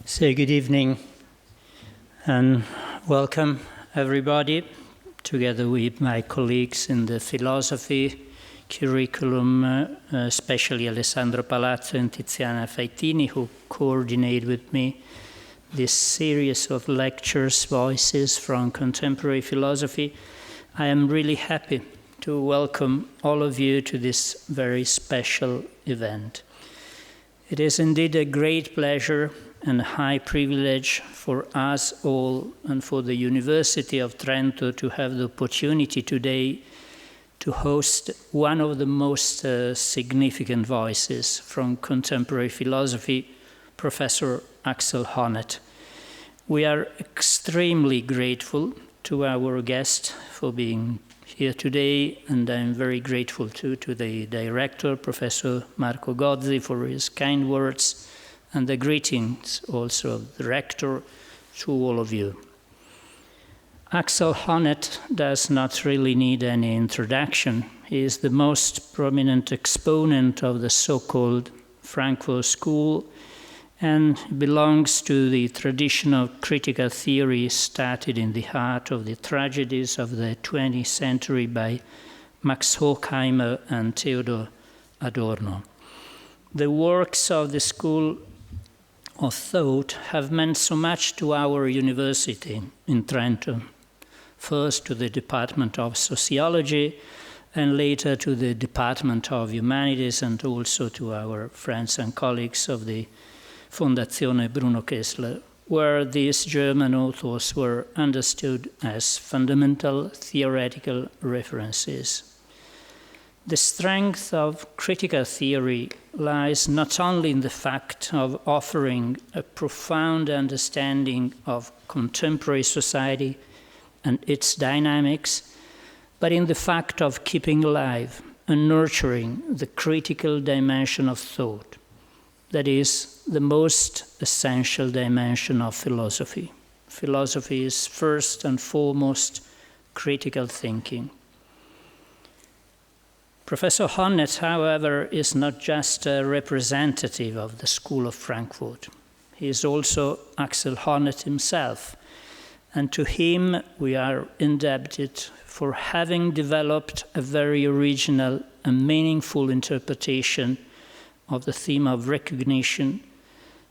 So good evening and welcome everybody, together with my colleagues in the philosophy curriculum, especially Alessandro Palazzo and Tiziana Faitini, who coordinate with me this series of lectures, Voices from Contemporary Philosophy. I am really happy to welcome all of you to this very special event. It is indeed a great pleasure and a high privilege for us all and for the University of Trento to have the opportunity today to host one of the most significant voices from contemporary philosophy, Professor Axel Honneth. We are extremely grateful to our guest for being here today, and I'm very grateful to the director, Professor Marco Gozzi, for his kind words, and the greetings also of the rector to all of you. Axel Honneth does not really need any introduction. He is the most prominent exponent of the so-called Frankfurt School and belongs to the tradition of critical theory started in the heart of the tragedies of the 20th century by Max Horkheimer and Theodor Adorno. The works of the school of thought have meant so much to our university in Trento, first to the Department of Sociology and later to the Department of Humanities and also to our friends and colleagues of the Fondazione Bruno Kessler, where these German authors were understood as fundamental theoretical references. The strength of critical theory lies not only in the fact of offering a profound understanding of contemporary society and its dynamics, but in the fact of keeping alive and nurturing the critical dimension of thought, that is, the most essential dimension of philosophy. Philosophy is first and foremost critical thinking. Professor Honneth, however, is not just a representative of the School of Frankfurt. He is also Axel Honneth himself, and to him we are indebted for having developed a very original and meaningful interpretation of the theme of recognition,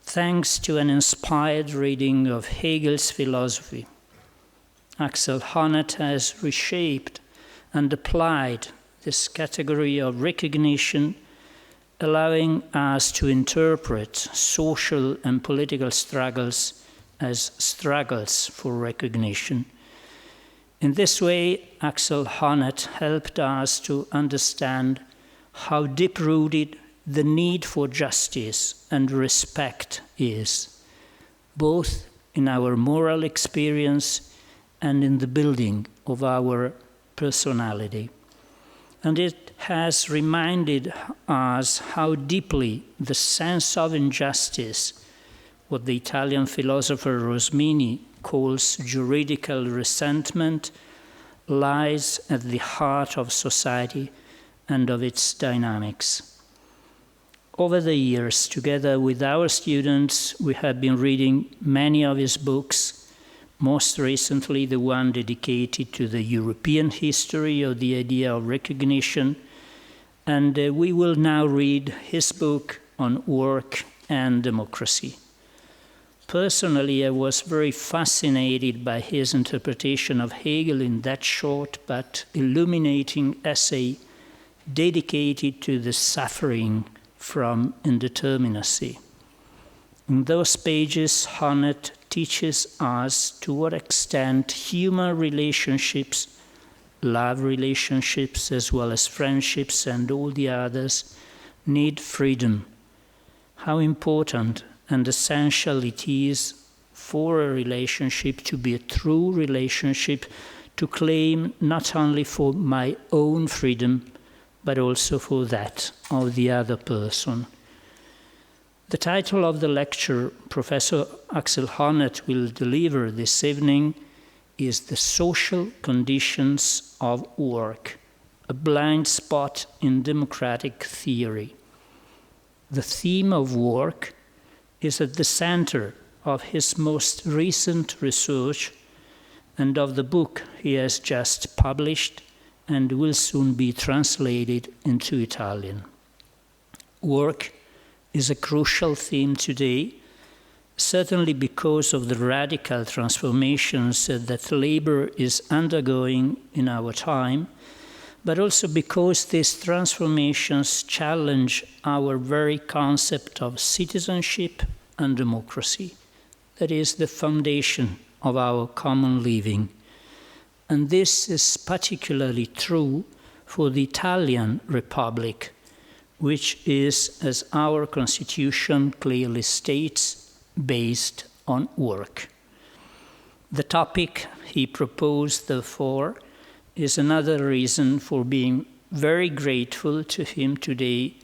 thanks to an inspired reading of Hegel's philosophy. Axel Honneth has reshaped and applied this category of recognition, allowing us to interpret social and political struggles as struggles for recognition. In this way, Axel Honneth helped us to understand how deep-rooted the need for justice and respect is, both in our moral experience and in the building of our personality. And it has reminded us how deeply the sense of injustice, what the Italian philosopher Rosmini calls juridical resentment, lies at the heart of society and of its dynamics. Over the years, together with our students, we have been reading many of his books, most recently the one dedicated to the European history of the idea of recognition, and we will now read his book on work and democracy. Personally, I was very fascinated by his interpretation of Hegel in that short but illuminating essay dedicated to the suffering from indeterminacy. In those pages, Honneth teaches us to what extent human relationships, love relationships as well as friendships and all the others, need freedom. How important and essential it is for a relationship to be a true relationship, to claim not only for my own freedom, but also for that of the other person. The title of the lecture Professor Axel Honneth will deliver this evening is The Social Conditions of Work, a blind spot in democratic theory. The theme of work is at the center of his most recent research and of the book he has just published and will soon be translated into Italian. Work is a crucial theme today, certainly because of the radical transformations that labor is undergoing in our time, but also because these transformations challenge our very concept of citizenship and democracy. That is the foundation of our common living. And this is particularly true for the Italian Republic, which is, as our Constitution clearly states, based on work. The topic he proposed, therefore, is another reason for being very grateful to him today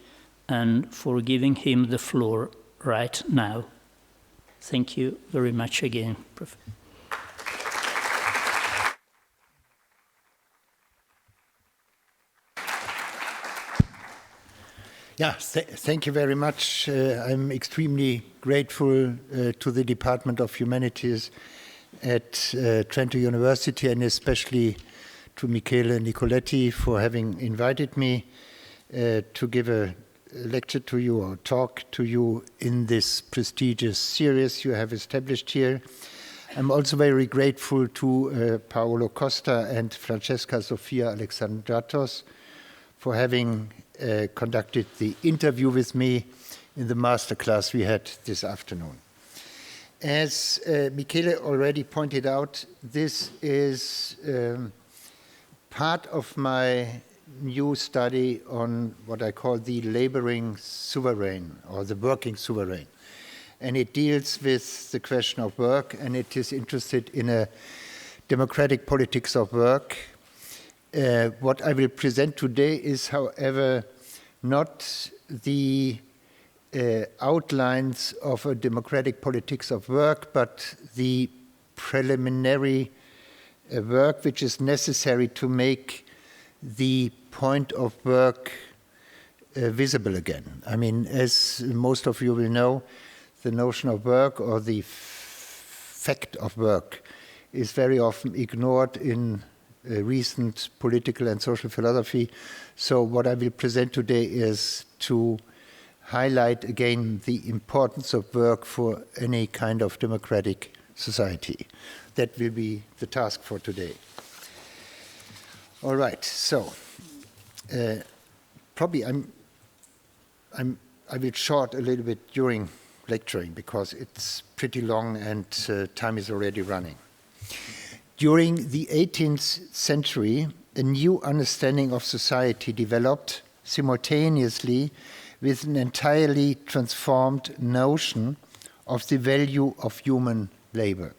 and for giving him the floor right now. Thank you very much again, Professor. Yeah, thank you very much. I'm extremely grateful to the Department of Humanities at Trento University, and especially to Michele Nicoletti for having invited me to give a lecture to you or talk to you in this prestigious series you have established here. I'm also very grateful to Paolo Costa and Francesca Sofia Alexandratos for having conducted the interview with me in the masterclass we had this afternoon. As Michele already pointed out, this is part of my new study on what I call the laboring sovereign, or the working sovereign. And it deals with the question of work, and it is interested in a democratic politics of work. What I will present today is, however, not the outlines of a democratic politics of work, but the preliminary work which is necessary to make the point of work visible again. I mean, as most of you will know, the notion of work or the fact of work is very often ignored in recent political and social philosophy. So what I will present today is to highlight again the importance of work for any kind of democratic society. That will be the task for today. All right, so probably I will short a little bit during lecturing because it's pretty long and time is already running. During the 18th century, a new understanding of society developed simultaneously with an entirely transformed notion of the value of human labor.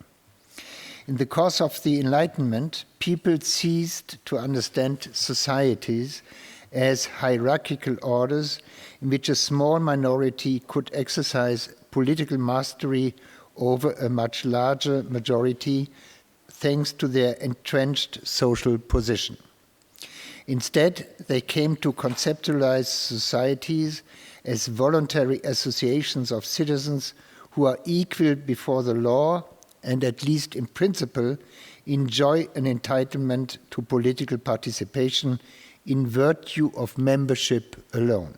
In the course of the Enlightenment, people ceased to understand societies as hierarchical orders in which a small minority could exercise political mastery over a much larger majority thanks to their entrenched social position. Instead, they came to conceptualize societies as voluntary associations of citizens who are equal before the law and, at least in principle, enjoy an entitlement to political participation in virtue of membership alone.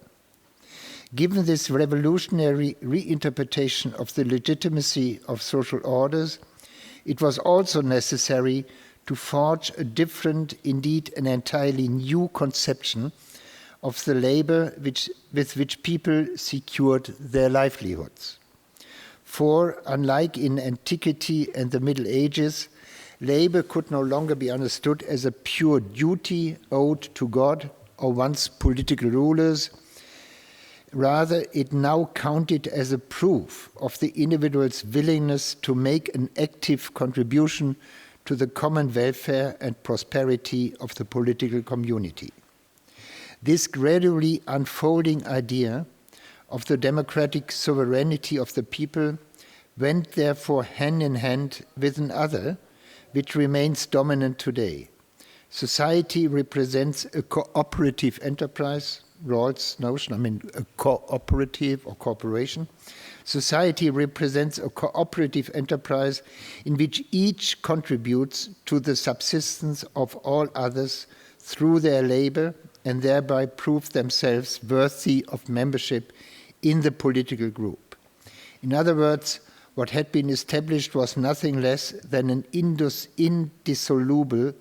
Given this revolutionary reinterpretation of the legitimacy of social orders, it was also necessary to forge a different, indeed an entirely new conception of the labor with which people secured their livelihoods. For, unlike in antiquity and the Middle Ages, labor could no longer be understood as a pure duty owed to God or one's political rulers. Rather, it now counted as a proof of the individual's willingness to make an active contribution to the common welfare and prosperity of the political community. This gradually unfolding idea of the democratic sovereignty of the people went therefore hand in hand with another, which remains dominant today. Society represents a cooperative enterprise, Rawls' notion, a cooperative or corporation. Society represents a cooperative enterprise in which each contributes to the subsistence of all others through their labor and thereby prove themselves worthy of membership in the political group. In other words, what had been established was nothing less than an indissoluble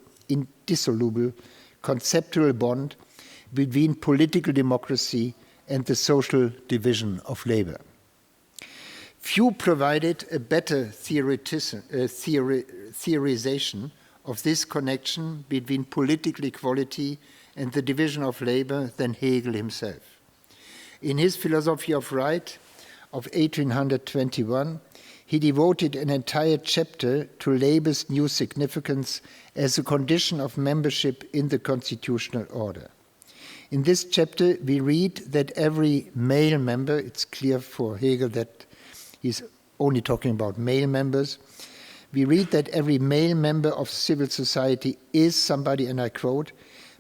conceptual bond between political democracy and the social division of labor. Few provided a better theorization of this connection between political equality and the division of labor than Hegel himself. In his Philosophy of Right of 1821, he devoted an entire chapter to labor's new significance as a condition of membership in the constitutional order. In this chapter, we read that every male member, it's clear for Hegel that he's only talking about male members, we read that every male member of civil society is somebody, and I quote,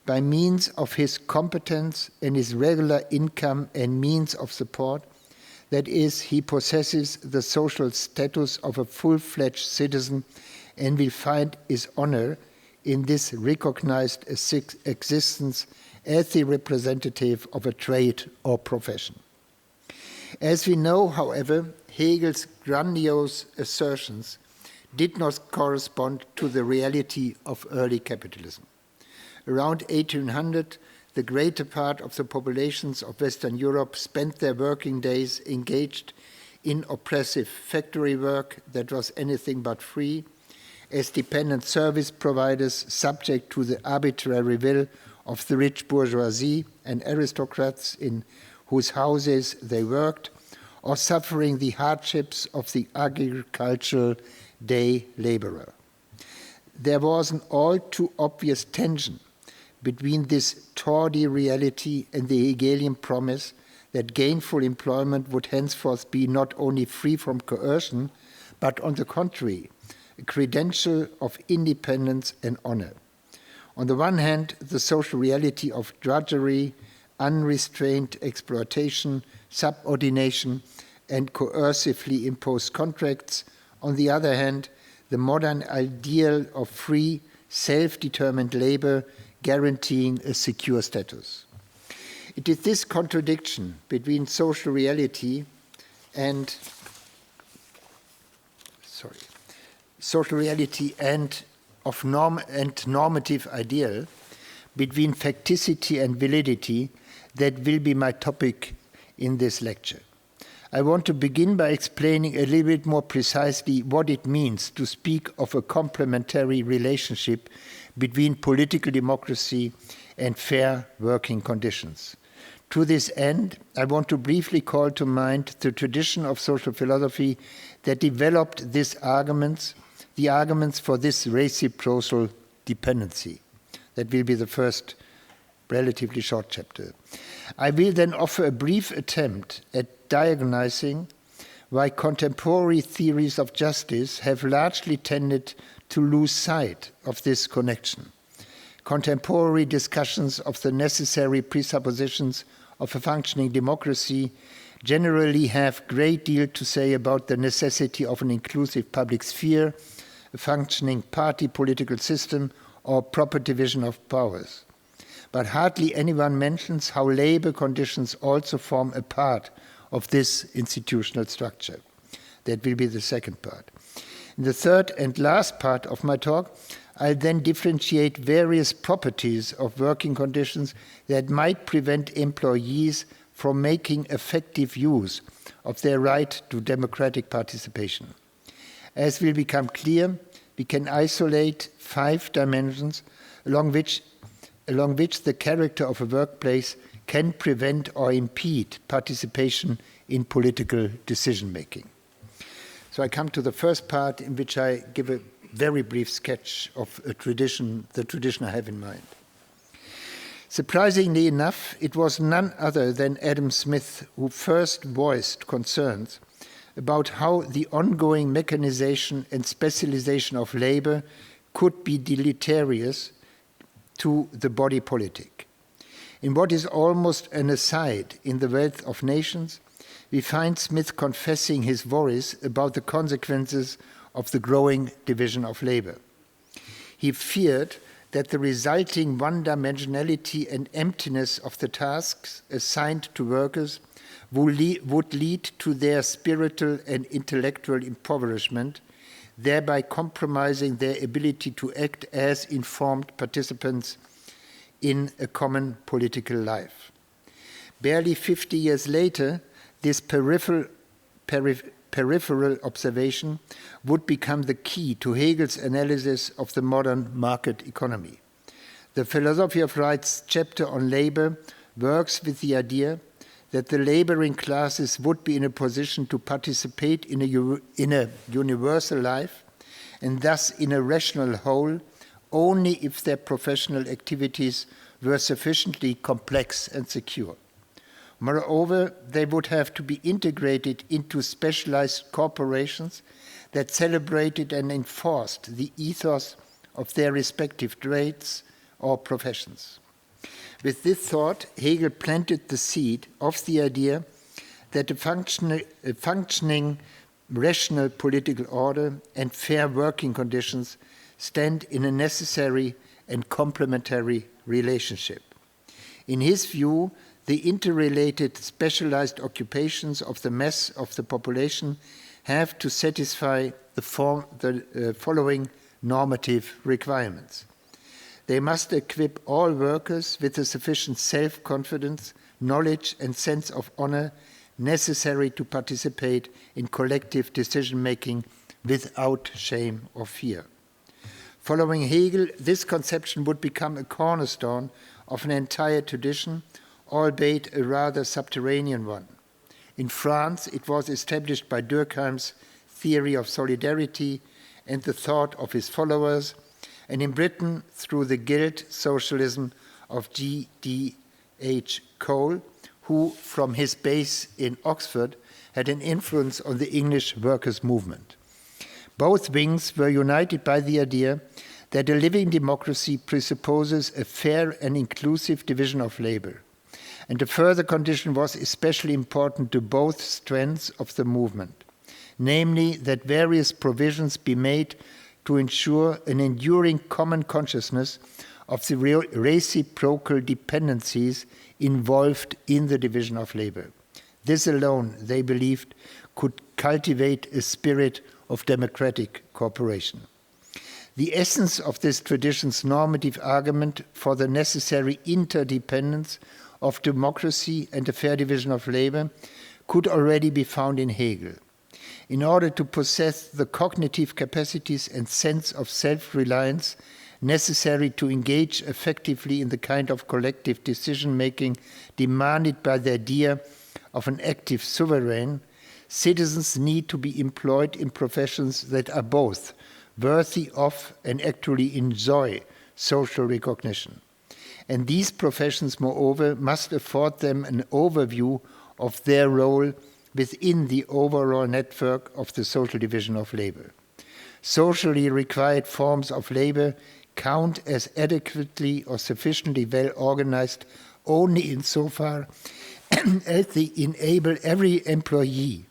by means of his competence and his regular income and means of support, that is, he possesses the social status of a full-fledged citizen and will find his honor in this recognized existence as the representative of a trade or profession. As we know, however, Hegel's grandiose assertions did not correspond to the reality of early capitalism. Around 1800, the greater part of the populations of Western Europe spent their working days engaged in oppressive factory work that was anything but free, as dependent service providers subject to the arbitrary will of the rich bourgeoisie and aristocrats in whose houses they worked, or suffering the hardships of the agricultural day laborer. There was an all too obvious tension between this tawdry reality and the Hegelian promise that gainful employment would henceforth be not only free from coercion, but on the contrary, a credential of independence and honor. On the one hand, the social reality of drudgery, unrestrained exploitation, subordination, and coercively imposed contracts. On the other hand, the modern ideal of free, self-determined labor guaranteeing a secure status. It is this contradiction between social reality and normative ideal, between facticity and validity, that will be my topic in this lecture. I want to begin by explaining a little bit more precisely what it means to speak of a complementary relationship between political democracy and fair working conditions. To this end, I want to briefly call to mind the tradition of social philosophy that developed the arguments for this reciprocal dependency. That will be the first relatively short chapter. I will then offer a brief attempt at diagnosing why contemporary theories of justice have largely tended to lose sight of this connection. Contemporary discussions of the necessary presuppositions of a functioning democracy generally have a great deal to say about the necessity of an inclusive public sphere, a functioning party political system, or proper division of powers. But hardly anyone mentions how labor conditions also form a part of this institutional structure. That will be the second part. In the third and last part of my talk, I'll then differentiate various properties of working conditions that might prevent employees from making effective use of their right to democratic participation. As will become clear, we can isolate 5 dimensions along which the character of a workplace can prevent or impede participation in political decision-making. So I come to the first part, in which I give a very brief sketch of the tradition I have in mind. Surprisingly enough, it was none other than Adam Smith who first voiced concerns about how the ongoing mechanization and specialization of labor could be deleterious to the body politic. In what is almost an aside in the wealth of nations, we find Smith confessing his worries about the consequences of the growing division of labor. He feared that the resulting one-dimensionality and emptiness of the tasks assigned to workers would lead to their spiritual and intellectual impoverishment, thereby compromising their ability to act as informed participants in a common political life. Barely 50 years later, this peripheral observation would become the key to Hegel's analysis of the modern market economy. The Philosophy of Rights chapter on labor works with the idea that the laboring classes would be in a position to participate in a universal life and thus in a rational whole only if their professional activities were sufficiently complex and secure. Moreover, they would have to be integrated into specialized corporations that celebrated and enforced the ethos of their respective trades or professions. With this thought, Hegel planted the seed of the idea that a functioning rational political order and fair working conditions stand in a necessary and complementary relationship. In his view, the interrelated specialized occupations of the mass of the population have to satisfy the following normative requirements. They must equip all workers with the sufficient self-confidence, knowledge, and sense of honor necessary to participate in collective decision-making without shame or fear. Following Hegel, this conception would become a cornerstone of an entire tradition, albeit a rather subterranean one. In France, it was established by Durkheim's theory of solidarity and the thought of his followers, and in Britain through the Guild socialism of G.D.H. Cole, who, from his base in Oxford, had an influence on the English workers' movement. Both wings were united by the idea that a living democracy presupposes a fair and inclusive division of labor. And a further condition was especially important to both strands of the movement, namely that various provisions be made to ensure an enduring common consciousness of the reciprocal dependencies involved in the division of labor. This alone, they believed, could cultivate a spirit of democratic cooperation. The essence of this tradition's normative argument for the necessary interdependence of democracy and a fair division of labor could already be found in Hegel. In order to possess the cognitive capacities and sense of self-reliance necessary to engage effectively in the kind of collective decision-making demanded by the idea of an active sovereign, citizens need to be employed in professions that are both worthy of and actually enjoy social recognition. And these professions, moreover, must afford them an overview of their role within the overall network of the social division of labor. Socially required forms of labor count as adequately or sufficiently well organized only insofar as they enable every employee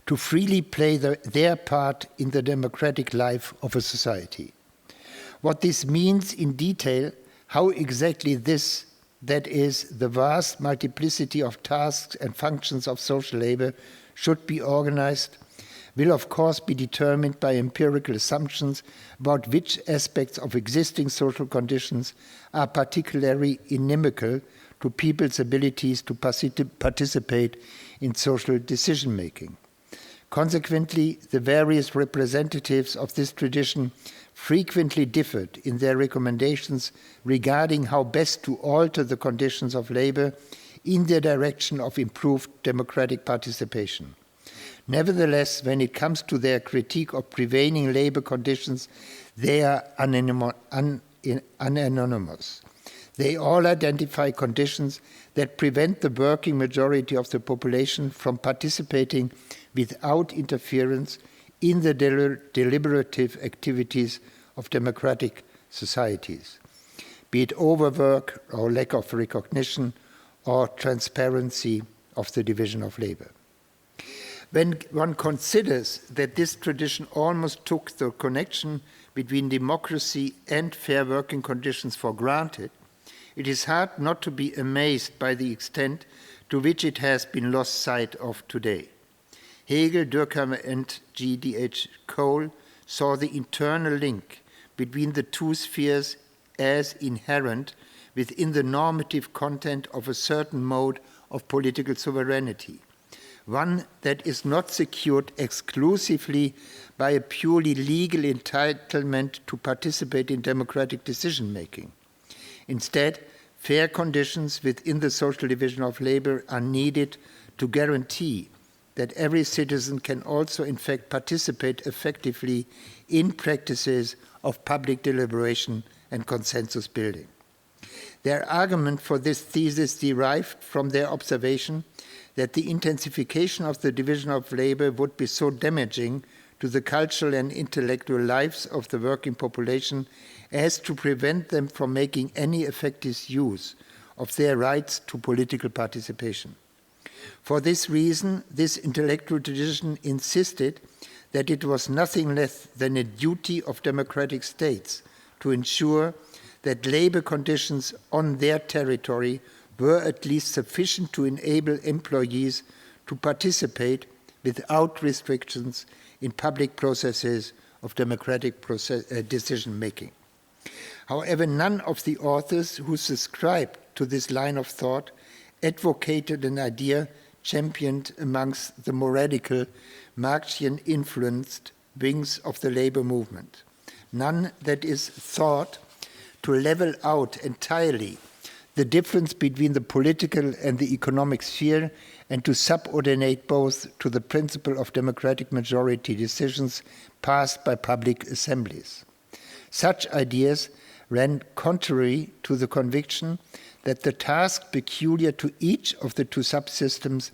to freely play their part in the democratic life of a society. What this means in detail, how exactly this, that is, the vast multiplicity of tasks and functions of social labor, should be organized, will of course be determined by empirical assumptions about which aspects of existing social conditions are particularly inimical to people's abilities to participate in social decision-making. Consequently, the various representatives of this tradition frequently differed in their recommendations regarding how best to alter the conditions of labor in the direction of improved democratic participation. Nevertheless, when it comes to their critique of prevailing labor conditions, they are unanimous. They all identify conditions that prevent the working majority of the population from participating without interference in the deliberative activities of democratic societies, be it overwork or lack of recognition or transparency of the division of labor. When one considers that this tradition almost took the connection between democracy and fair working conditions for granted, it is hard not to be amazed by the extent to which it has been lost sight of today. Hegel, Durkheim, and G.D.H. Cole saw the internal link between the two spheres as inherent within the normative content of a certain mode of political sovereignty, one that is not secured exclusively by a purely legal entitlement to participate in democratic decision-making. Instead, fair conditions within the social division of labor are needed to guarantee that every citizen can also in fact participate effectively in practices of public deliberation and consensus building. Their argument for this thesis derived from their observation that the intensification of the division of labor would be so damaging to the cultural and intellectual lives of the working population as to prevent them from making any effective use of their rights to political participation. For this reason, this intellectual tradition insisted that it was nothing less than a duty of democratic states to ensure that labor conditions on their territory were at least sufficient to enable employees to participate without restrictions in public processes of democratic decision-making. However, none of the authors who subscribed to this line of thought advocated an idea championed amongst the more radical Marxian-influenced wings of the labor movement. None that is thought to level out entirely the difference between the political and the economic sphere and to subordinate both to the principle of democratic majority decisions passed by public assemblies. Such ideas ran contrary to the conviction that the tasks peculiar to each of the two subsystems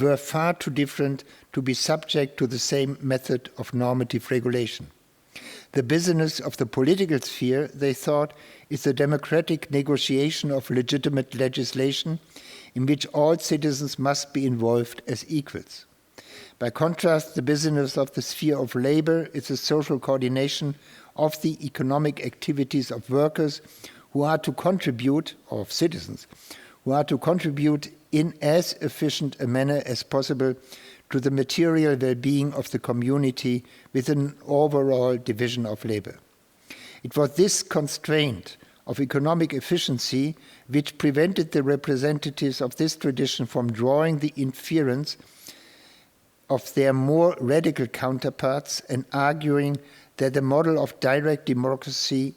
were far too different to be subject to the same method of normative regulation. The business of the political sphere, they thought, is the democratic negotiation of legitimate legislation in which all citizens must be involved as equals. By contrast, the business of the sphere of labor is the social coordination of the economic activities of workers who are to contribute, or of citizens, who are to contribute in as efficient a manner as possible to the material well-being of the community with an overall division of labor. It was this constraint of economic efficiency which prevented the representatives of this tradition from drawing the inference of their more radical counterparts and arguing that the model of direct democracy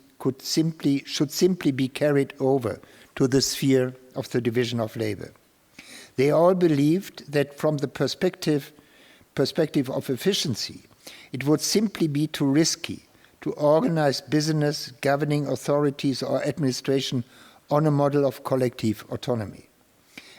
should simply be carried over to the sphere of the division of labor. They all believed that from the perspective of efficiency, it would simply be too risky to organize business, governing authorities, or administration on a model of collective autonomy.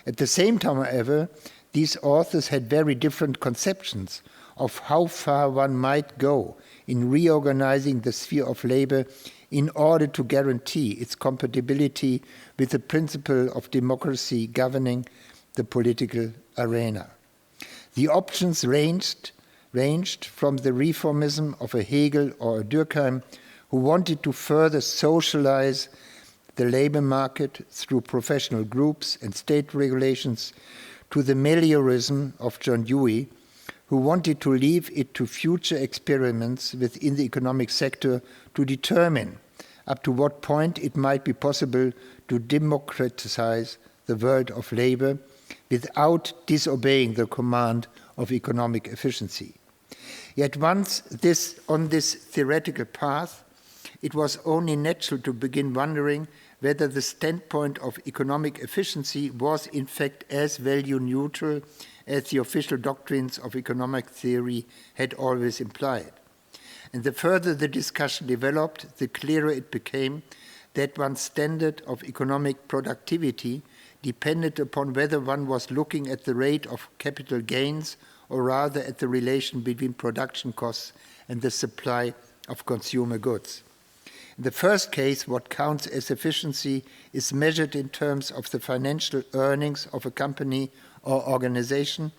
At the same time, however, these authors had very different conceptions of how far one might go in reorganizing the sphere of labor in order to guarantee its compatibility with the principle of democracy governing the political arena. The options ranged from the reformism of a Hegel or a Durkheim, who wanted to further socialize the labor market through professional groups and state regulations, to the meliorism of John Dewey, who wanted to leave it to future experiments within the economic sector to determine up to what point it might be possible to democratize the world of labor without disobeying the command of economic efficiency. Yet once on this theoretical path, it was only natural to begin wondering whether the standpoint of economic efficiency was in fact as value neutral as the official doctrines of economic theory had always implied. And the further the discussion developed, the clearer it became that one's standard of economic productivity depended upon whether one was looking at the rate of capital gains or rather at the relation between production costs and the supply of consumer goods. In the first case, what counts as efficiency is measured in terms of the financial earnings of a company or organization,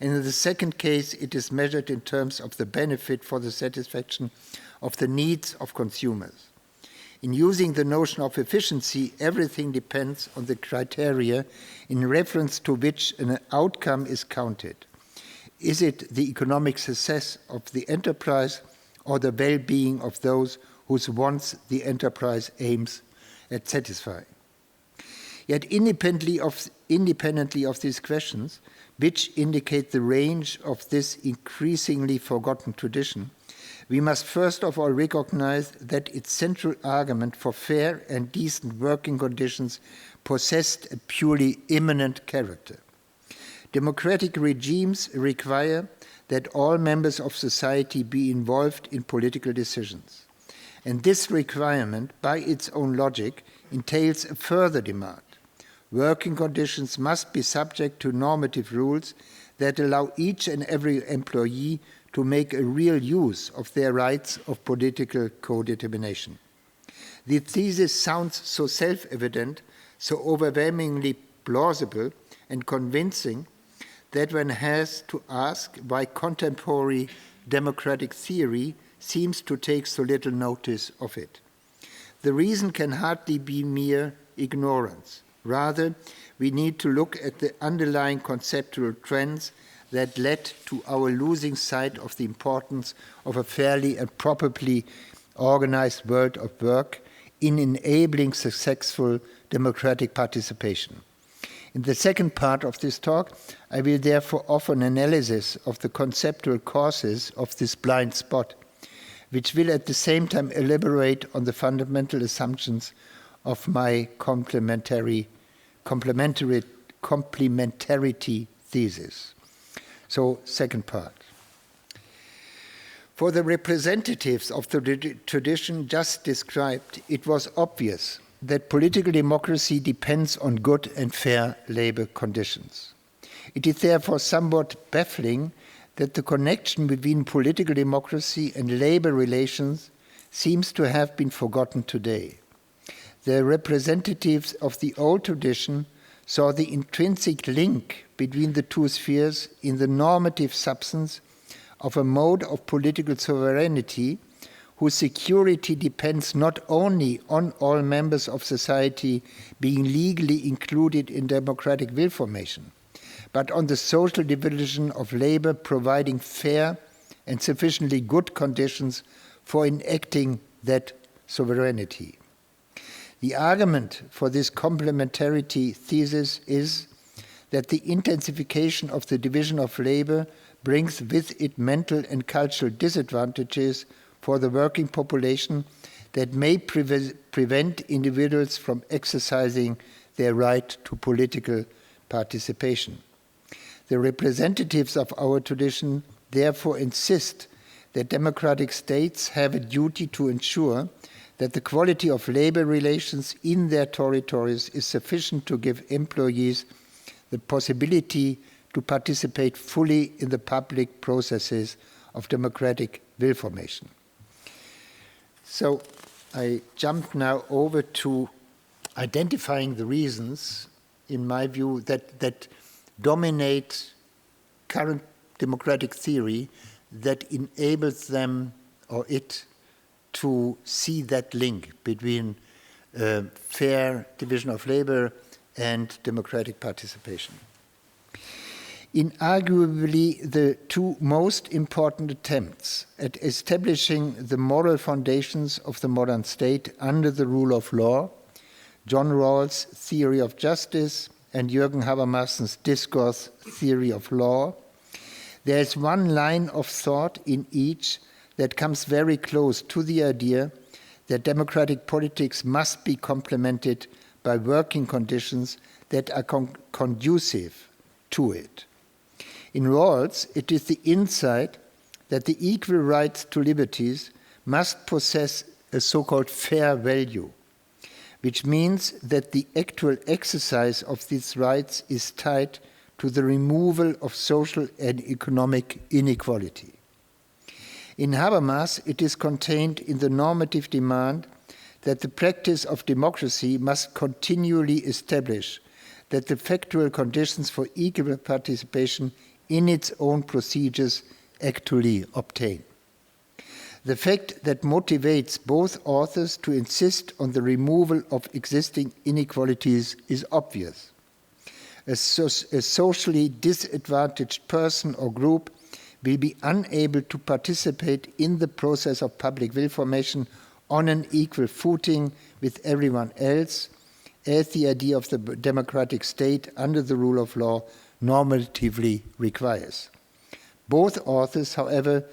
and in the second case, it is measured in terms of the benefit for the satisfaction of the needs of consumers. In using the notion of efficiency, everything depends on the criteria in reference to which an outcome is counted. Is it the economic success of the enterprise or the well-being of those whose wants the enterprise aims at satisfying? Yet independently of these questions, which indicate the range of this increasingly forgotten tradition, we must first of all recognize that its central argument for fair and decent working conditions possessed a purely immanent character. Democratic regimes require that all members of society be involved in political decisions. And this requirement, by its own logic, entails a further demand. Working conditions must be subject to normative rules that allow each and every employee to make a real use of their rights of political co-determination. The thesis sounds so self-evident, so overwhelmingly plausible and convincing that one has to ask why contemporary democratic theory seems to take so little notice of it. The reason can hardly be mere ignorance. Rather, we need to look at the underlying conceptual trends that led to our losing sight of the importance of a fairly and properly organized world of work in enabling successful democratic participation. In the second part of this talk, I will therefore offer an analysis of the conceptual causes of this blind spot, which will at the same time elaborate on the fundamental assumptions of my complementarity thesis. So, second part. For the representatives of the tradition just described, it was obvious that political democracy depends on good and fair labor conditions. It is therefore somewhat baffling that the connection between political democracy and labor relations seems to have been forgotten today. The representatives of the old tradition saw the intrinsic link between the two spheres in the normative substance of a mode of political sovereignty whose security depends not only on all members of society being legally included in democratic will formation, but on the social division of labor providing fair and sufficiently good conditions for enacting that sovereignty. The argument for this complementarity thesis is that the intensification of the division of labor brings with it mental and cultural disadvantages for the working population that may prevent individuals from exercising their right to political participation. The representatives of our tradition therefore insist that democratic states have a duty to ensure that the quality of labor relations in their territories is sufficient to give employees the possibility to participate fully in the public processes of democratic will formation. So I jump now over to identifying the reasons, in my view, that dominate current democratic theory that enables them or it to see that link between fair division of labor and democratic participation. Inarguably, the two most important attempts at establishing the moral foundations of the modern state under the rule of law, John Rawls' theory of justice and Jürgen Habermas's discourse theory of law, there is one line of thought in each that comes very close to the idea that democratic politics must be complemented by working conditions that are conducive to it. In Rawls, it is the insight that the equal rights to liberties must possess a so-called fair value, which means that the actual exercise of these rights is tied to the removal of social and economic inequality. In Habermas, it is contained in the normative demand that the practice of democracy must continually establish that the factual conditions for equal participation in its own procedures actually obtain. The fact that motivates both authors to insist on the removal of existing inequalities is obvious. A socially disadvantaged person or group will be unable to participate in the process of public will formation on an equal footing with everyone else, as the idea of the democratic state under the rule of law normatively requires. Both authors, however,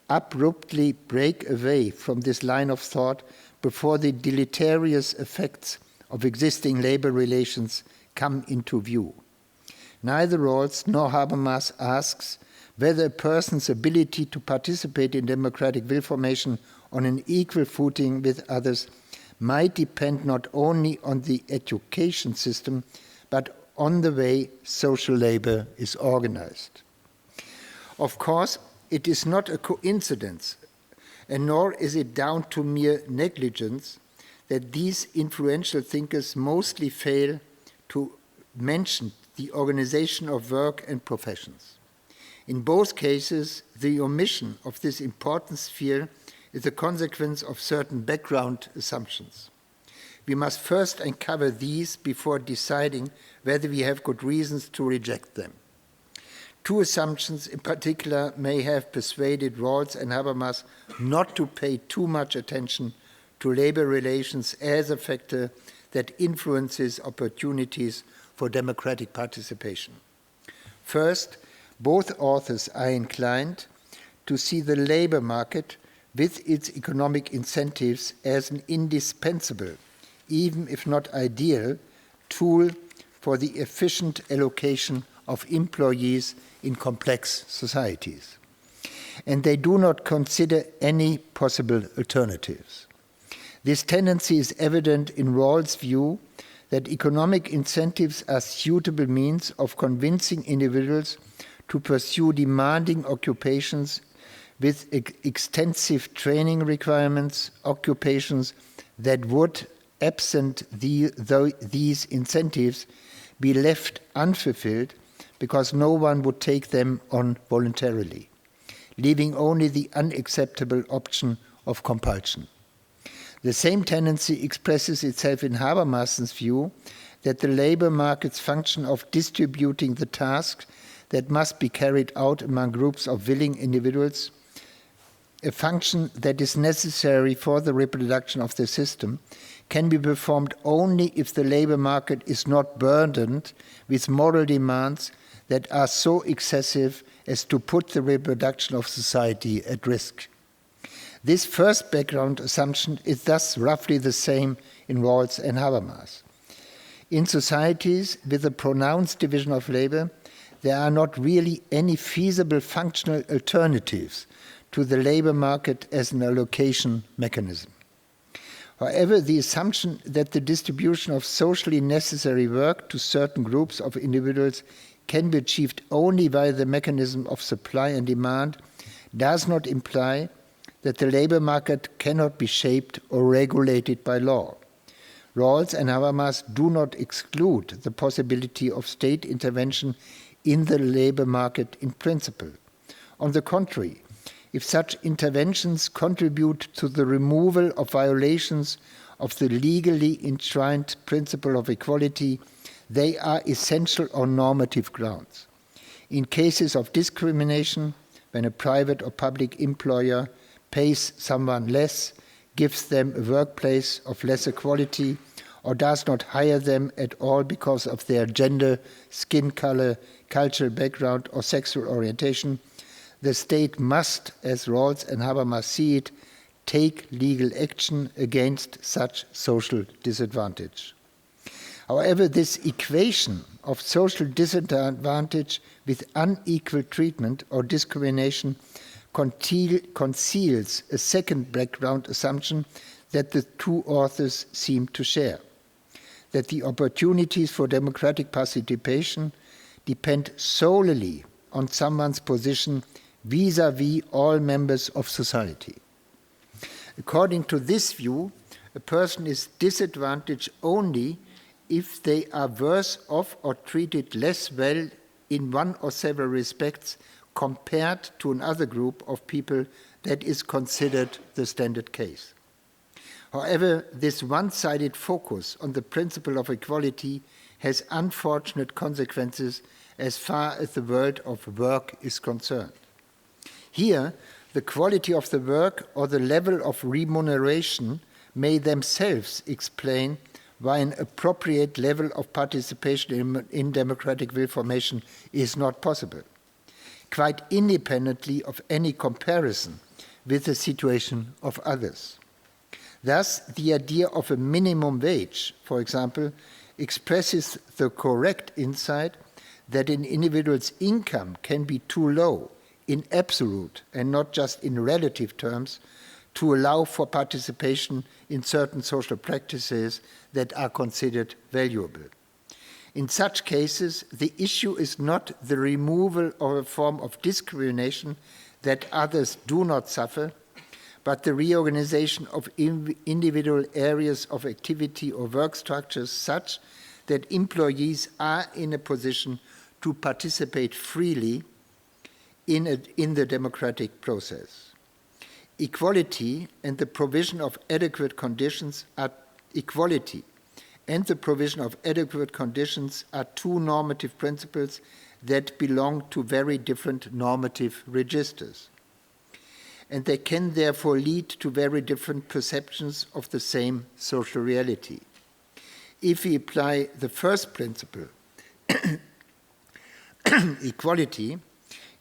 abruptly break away from this line of thought before the deleterious effects of existing labor relations come into view. Neither Rawls nor Habermas asks whether a person's ability to participate in democratic will formation on an equal footing with others might depend not only on the education system, but on the way social labor is organized. Of course, it is not a coincidence, and nor is it down to mere negligence, that these influential thinkers mostly fail to mention the organization of work and professions. In both cases, the omission of this important sphere is a consequence of certain background assumptions. We must first uncover these before deciding whether we have good reasons to reject them. Two assumptions in particular may have persuaded Rawls and Habermas not to pay too much attention to labor relations as a factor that influences opportunities for democratic participation. First, both authors are inclined to see the labor market with its economic incentives as an indispensable, even if not ideal, tool for the efficient allocation of employees in complex societies. And they do not consider any possible alternatives. This tendency is evident in Rawls' view that economic incentives are suitable means of convincing individuals to pursue demanding occupations with extensive training requirements, occupations that would, absent these incentives, be left unfulfilled because no one would take them on voluntarily, leaving only the unacceptable option of compulsion. The same tendency expresses itself in Habermas's view that the labor market's function of distributing the tasks that must be carried out among groups of willing individuals, a function that is necessary for the reproduction of the system, can be performed only if the labor market is not burdened with moral demands that are so excessive as to put the reproduction of society at risk. This first background assumption is thus roughly the same in Rawls and Habermas. In societies with a pronounced division of labor, there are not really any feasible functional alternatives to the labor market as an allocation mechanism. However, the assumption that the distribution of socially necessary work to certain groups of individuals can be achieved only via the mechanism of supply and demand does not imply that the labor market cannot be shaped or regulated by law. Rawls and Habermas do not exclude the possibility of state intervention in the labor market in principle. On the contrary, if such interventions contribute to the removal of violations of the legally enshrined principle of equality, they are essential on normative grounds. In cases of discrimination, when a private or public employer pays someone less, gives them a workplace of lesser quality, or does not hire them at all because of their gender, skin color, cultural background, or sexual orientation, the state must, as Rawls and Habermas see it, take legal action against such social disadvantage. However, this equation of social disadvantage with unequal treatment or discrimination conceals a second background assumption that the two authors seem to share, that the opportunities for democratic participation depend solely on someone's position vis-à-vis all members of society. According to this view, a person is disadvantaged only if they are worse off or treated less well in one or several respects compared to another group of people that is considered the standard case. However, this one-sided focus on the principle of equality has unfortunate consequences as far as the world of work is concerned. Here, the quality of the work or the level of remuneration may themselves explain why an appropriate level of participation in democratic will formation is not possible, quite independently of any comparison with the situation of others. Thus, the idea of a minimum wage, for example, expresses the correct insight that an individual's income can be too low in absolute and not just in relative terms to allow for participation in certain social practices that are considered valuable. In such cases, the issue is not the removal of a form of discrimination that others do not suffer, but the reorganization of individual areas of activity or work structures such that employees are in a position to participate freely in the democratic process. Equality and the provision of adequate conditions are two normative principles that belong to very different normative registers. And they can therefore lead to very different perceptions of the same social reality. If we apply the first principle, equality,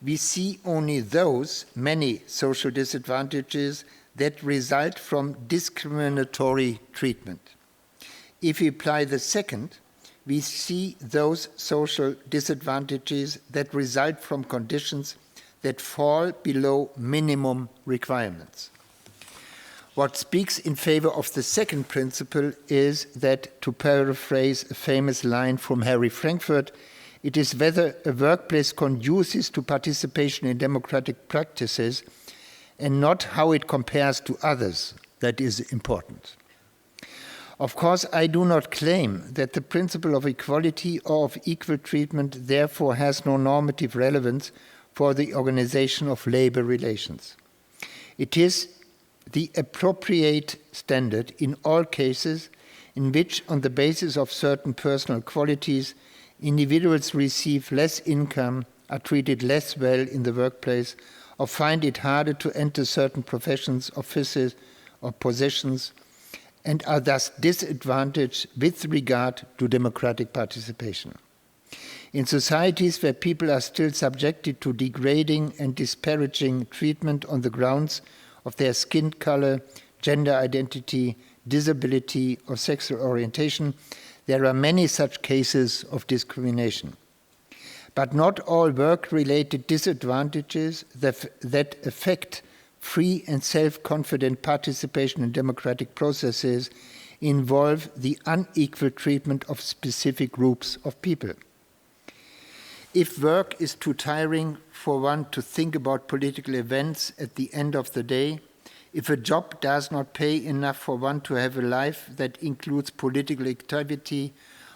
we see only those many social disadvantages that result from discriminatory treatment. If we apply the second, we see those social disadvantages that result from conditions that fall below minimum requirements. What speaks in favor of the second principle is that, to paraphrase a famous line from Harry Frankfurt, it is whether a workplace conduces to participation in democratic practices and not how it compares to others that is important. Of course, I do not claim that the principle of equality or of equal treatment therefore has no normative relevance for the organization of labor relations. It is the appropriate standard in all cases in which, on the basis of certain personal qualities, individuals receive less income, are treated less well in the workplace, or find it harder to enter certain professions, offices, or positions, and are thus disadvantaged with regard to democratic participation. In societies where people are still subjected to degrading and disparaging treatment on the grounds of their skin color, gender identity, disability, or sexual orientation, there are many such cases of discrimination. But not all work-related disadvantages that affect free and self-confident participation in democratic processes involve the unequal treatment of specific groups of people. If work is too tiring for one to think about political events at the end of the day, if a job does not pay enough for one to have a life that includes political activity,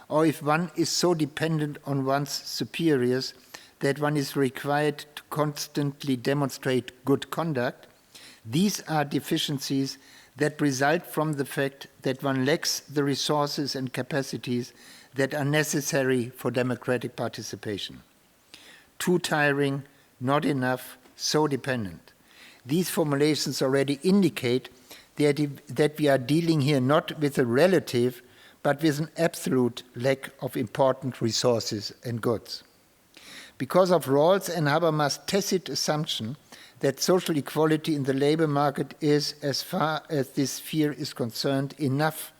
or if one is so dependent on one's superiors that one is required to constantly demonstrate good conduct, these are deficiencies that result from the fact that one lacks the resources and capacities that are necessary for democratic participation. Too tiring, not enough, so dependent. These formulations already indicate that we are dealing here not with a relative, but with an absolute lack of important resources and goods. Because of Rawls and Habermas' tacit assumption that social equality in the labor market is, as far as this sphere is concerned, enough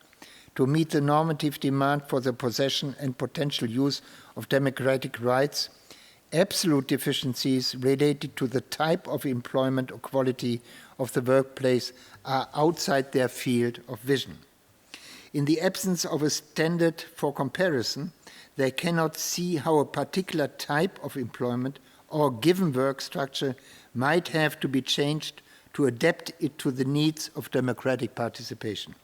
to meet the normative demand for the possession and potential use of democratic rights, absolute deficiencies related to the type of employment or quality of the workplace are outside their field of vision. In the absence of a standard for comparison, they cannot see how a particular type of employment or given work structure might have to be changed to adapt it to the needs of democratic participation.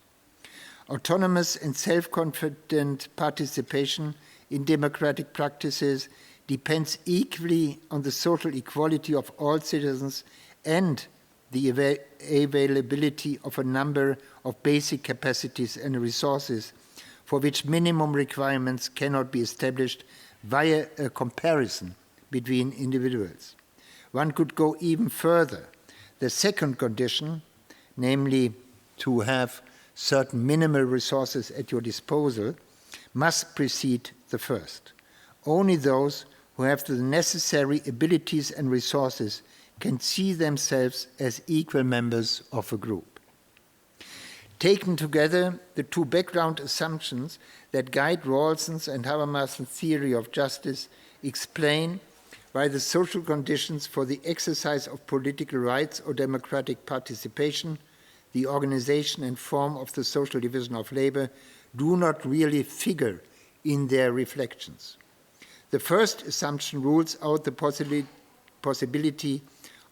Autonomous and self-confident participation in democratic practices depends equally on the social equality of all citizens and the availability of a number of basic capacities and resources for which minimum requirements cannot be established via a comparison between individuals. One could go even further. The second condition, namely to have certain minimal resources at your disposal, must precede the first. Only those who have the necessary abilities and resources can see themselves as equal members of a group. Taken together, the two background assumptions that guide Rawlson's and Habermas's theory of justice explain why the social conditions for the exercise of political rights or democratic participation, the organization and form of the social division of labor, do not really figure in their reflections. The first assumption rules out the possibility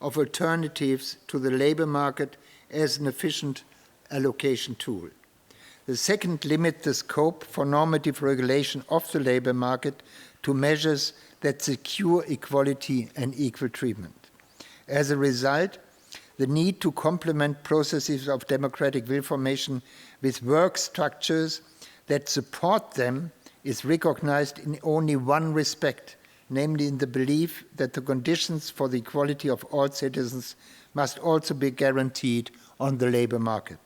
of alternatives to the labor market as an efficient allocation tool. The second limits the scope for normative regulation of the labor market to measures that secure equality and equal treatment. As a result, the need to complement processes of democratic will formation with work structures that support them is recognized in only one respect, namely in the belief that the conditions for the equality of all citizens must also be guaranteed on the labor market.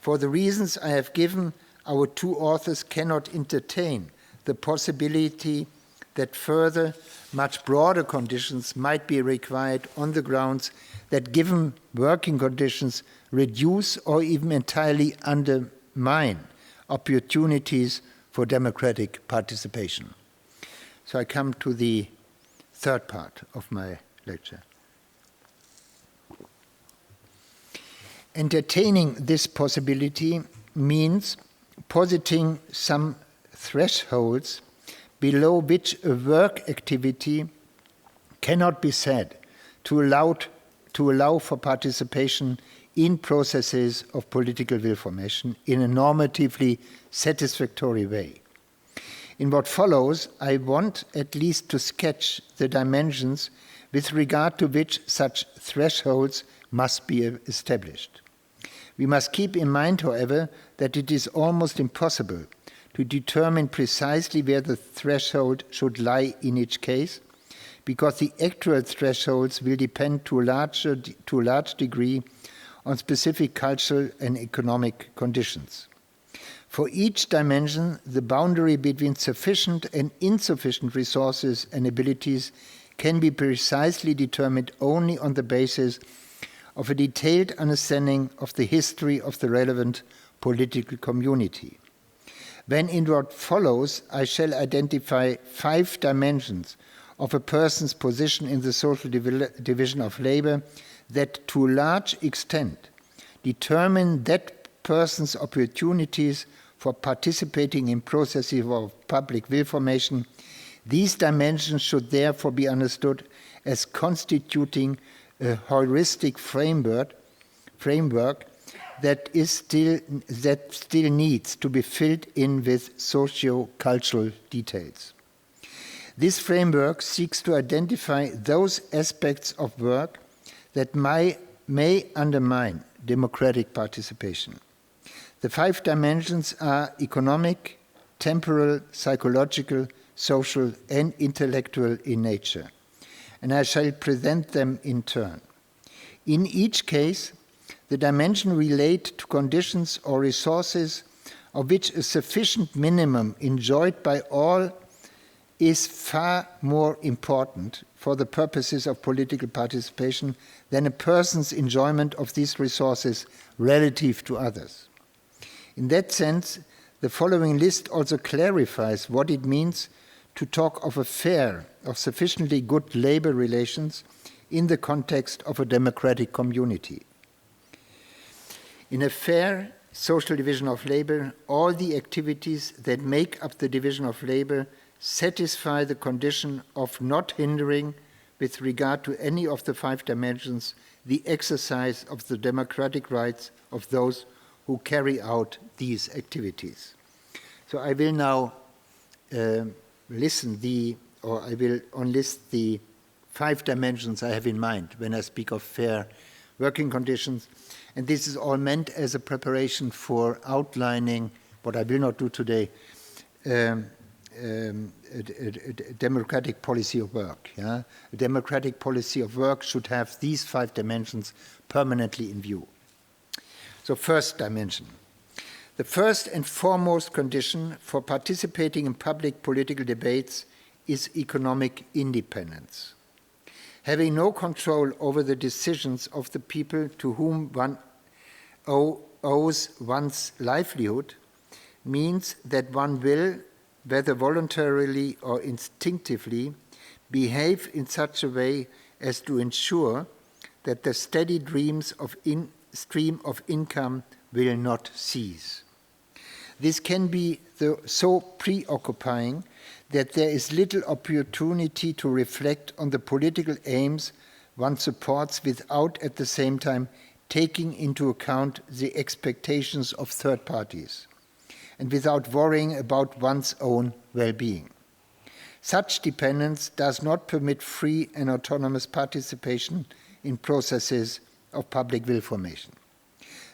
For the reasons I have given, our two authors cannot entertain the possibility that further, much broader conditions might be required on the grounds that given working conditions reduce or even entirely undermine opportunities for democratic participation. So I come to the third part of my lecture. Entertaining this possibility means positing some thresholds below which a work activity cannot be said to allow for participation in processes of political will formation in a normatively satisfactory way. In what follows, I want at least to sketch the dimensions with regard to which such thresholds must be established. We must keep in mind, however, that it is almost impossible to determine precisely where the threshold should lie in each case, because the actual thresholds will depend to a large degree on specific cultural and economic conditions. For each dimension, the boundary between sufficient and insufficient resources and abilities can be precisely determined only on the basis of a detailed understanding of the history of the relevant political community. When in what follows, I shall identify 5 dimensions of a person's position in the social division of labor that to a large extent determine that person's opportunities for participating in processes of public will formation. These dimensions should therefore be understood as constituting a heuristic framework that still needs to be filled in with socio-cultural details. This framework seeks to identify those aspects of work that may undermine democratic participation. The 5 dimensions are economic, temporal, psychological, social, and intellectual in nature, and I shall present them in turn. In each case, the dimension relate to conditions or resources of which a sufficient minimum enjoyed by all is far more important for the purposes of political participation than a person's enjoyment of these resources relative to others. In that sense, the following list also clarifies what it means to talk of a fair, of sufficiently good labor relations in the context of a democratic community. In a fair social division of labor, all the activities that make up the division of labor satisfy the condition of not hindering, with regard to any of the 5 dimensions, the exercise of the democratic rights of those who carry out these activities. So I will now I will enlist the 5 dimensions I have in mind when I speak of fair working conditions. And this is all meant as a preparation for outlining, what I will not do today, a democratic policy of work. Yeah? A democratic policy of work should have these 5 dimensions permanently in view. So first dimension. The first and foremost condition for participating in public political debates is economic independence. Having no control over the decisions of the people to whom one owes one's livelihood means that one will, whether voluntarily or instinctively, behave in such a way as to ensure that the steady stream of income will not cease. This can be so preoccupying that there is little opportunity to reflect on the political aims one supports without at the same time taking into account the expectations of third parties and without worrying about one's own well-being. Such dependence does not permit free and autonomous participation in processes of public will formation.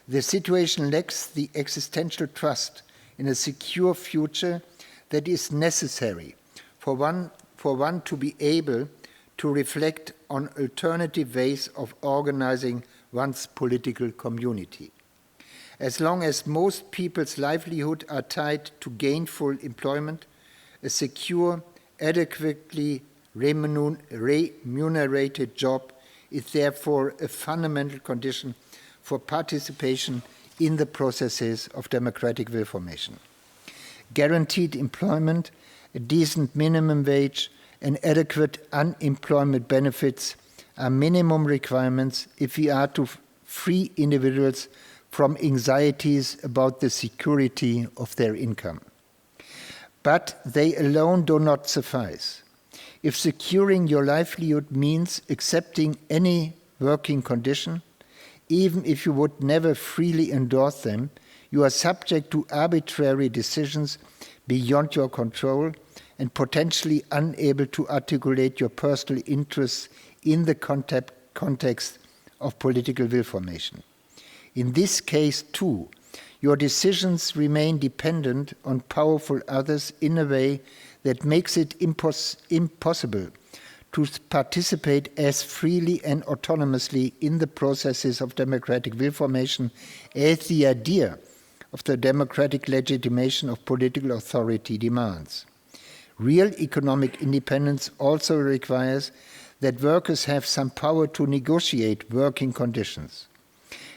The situation lacks the existential trust in a secure future that is necessary for one to be able to reflect on alternative ways of organizing one's political community. As long as most people's livelihood are tied to gainful employment, a secure, adequately remunerated job is therefore a fundamental condition for participation in the processes of democratic will formation. Guaranteed employment, a decent minimum wage, and adequate unemployment benefits are minimum requirements if we are to free individuals from anxieties about the security of their income. But they alone do not suffice. If securing your livelihood means accepting any working condition, even if you would never freely endorse them, you are subject to arbitrary decisions beyond your control and potentially unable to articulate your personal interests in the context of political will formation. In this case, too, your decisions remain dependent on powerful others in a way that makes it impossible to participate as freely and autonomously in the processes of democratic will formation as the idea of the democratic legitimation of political authority demands. Real economic independence also requires that workers have some power to negotiate working conditions.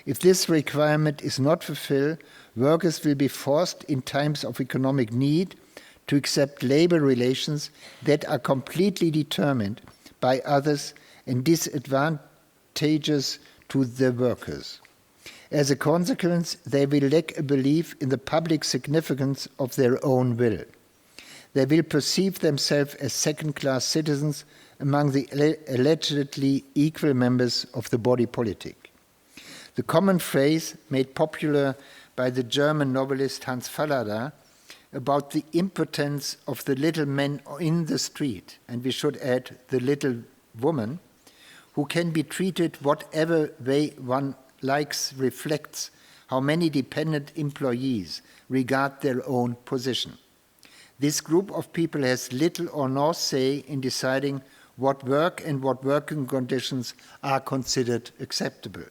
If this requirement is not fulfilled, workers will be forced in times of economic need to accept labor relations that are completely determined by others and disadvantageous to the workers. As a consequence, they will lack a belief in the public significance of their own will. They will perceive themselves as second-class citizens among the allegedly equal members of the body politic. The common phrase made popular by the German novelist Hans Fallada about the impotence of the little men in the street, and we should add the little woman, who can be treated whatever way one likes, reflects how many dependent employees regard their own position. This group of people has little or no say in deciding what work and what working conditions are considered acceptable.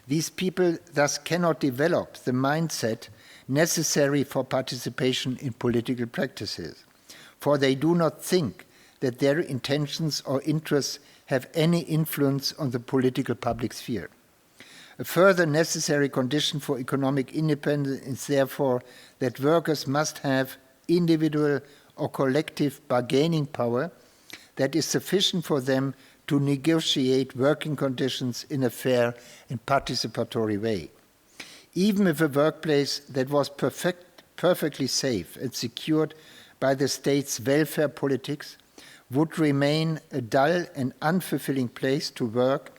These people thus cannot develop the mindset necessary for participation in political practices, for they do not think that their intentions or interests have any influence on the political public sphere. A further necessary condition for economic independence is therefore that workers must have individual or collective bargaining power that is sufficient for them to negotiate working conditions in a fair and participatory way. Even if a workplace that was perfectly safe and secured by the state's welfare politics would remain a dull and unfulfilling place to work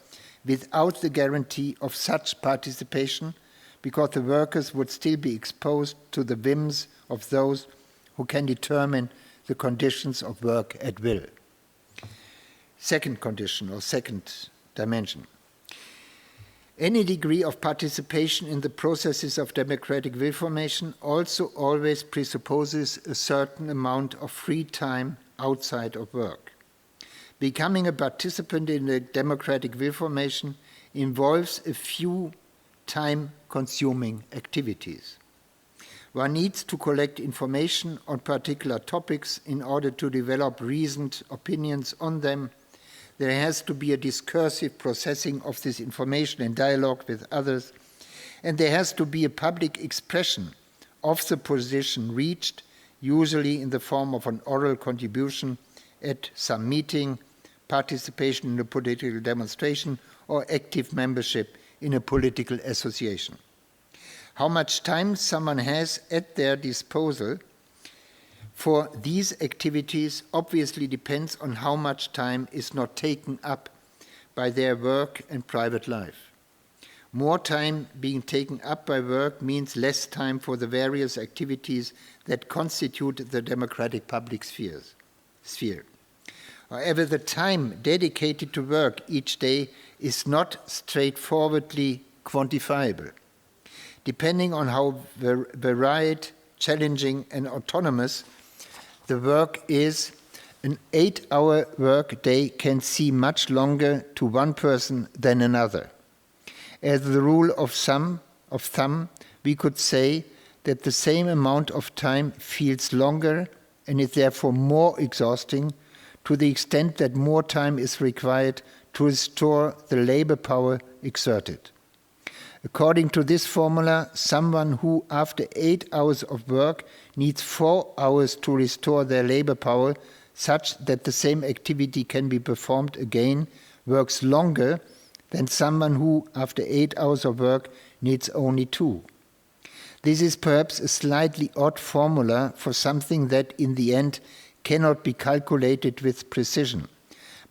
without the guarantee of such participation, because the workers would still be exposed to the whims of those who can determine the conditions of work at will. Second condition, or second dimension. Any degree of participation in the processes of democratic will formation also always presupposes a certain amount of free time outside of work. Becoming a participant in the democratic will formation involves a few time-consuming activities. One needs to collect information on particular topics in order to develop reasoned opinions on them. There has to be a discursive processing of this information in dialogue with others, and there has to be a public expression of the position reached, usually in the form of an oral contribution at some meeting, participation in a political demonstration, or active membership in a political association. How much time someone has at their disposal for these activities obviously depends on how much time is not taken up by their work and private life. More time being taken up by work means less time for the various activities that constitute the democratic public sphere. However, the time dedicated to work each day is not straightforwardly quantifiable. Depending on how varied, challenging, and autonomous the work is, an 8-hour work day can seem much longer to one person than another. As the rule of thumb, we could say that the same amount of time feels longer and is therefore more exhausting to the extent that more time is required to restore the labor power exerted. According to this formula, someone who, after 8 hours of work, needs 4 hours to restore their labor power, such that the same activity can be performed again, works longer than someone who, after 8 hours of work, needs only 2. This is perhaps a slightly odd formula for something that, in the end, cannot be calculated with precision,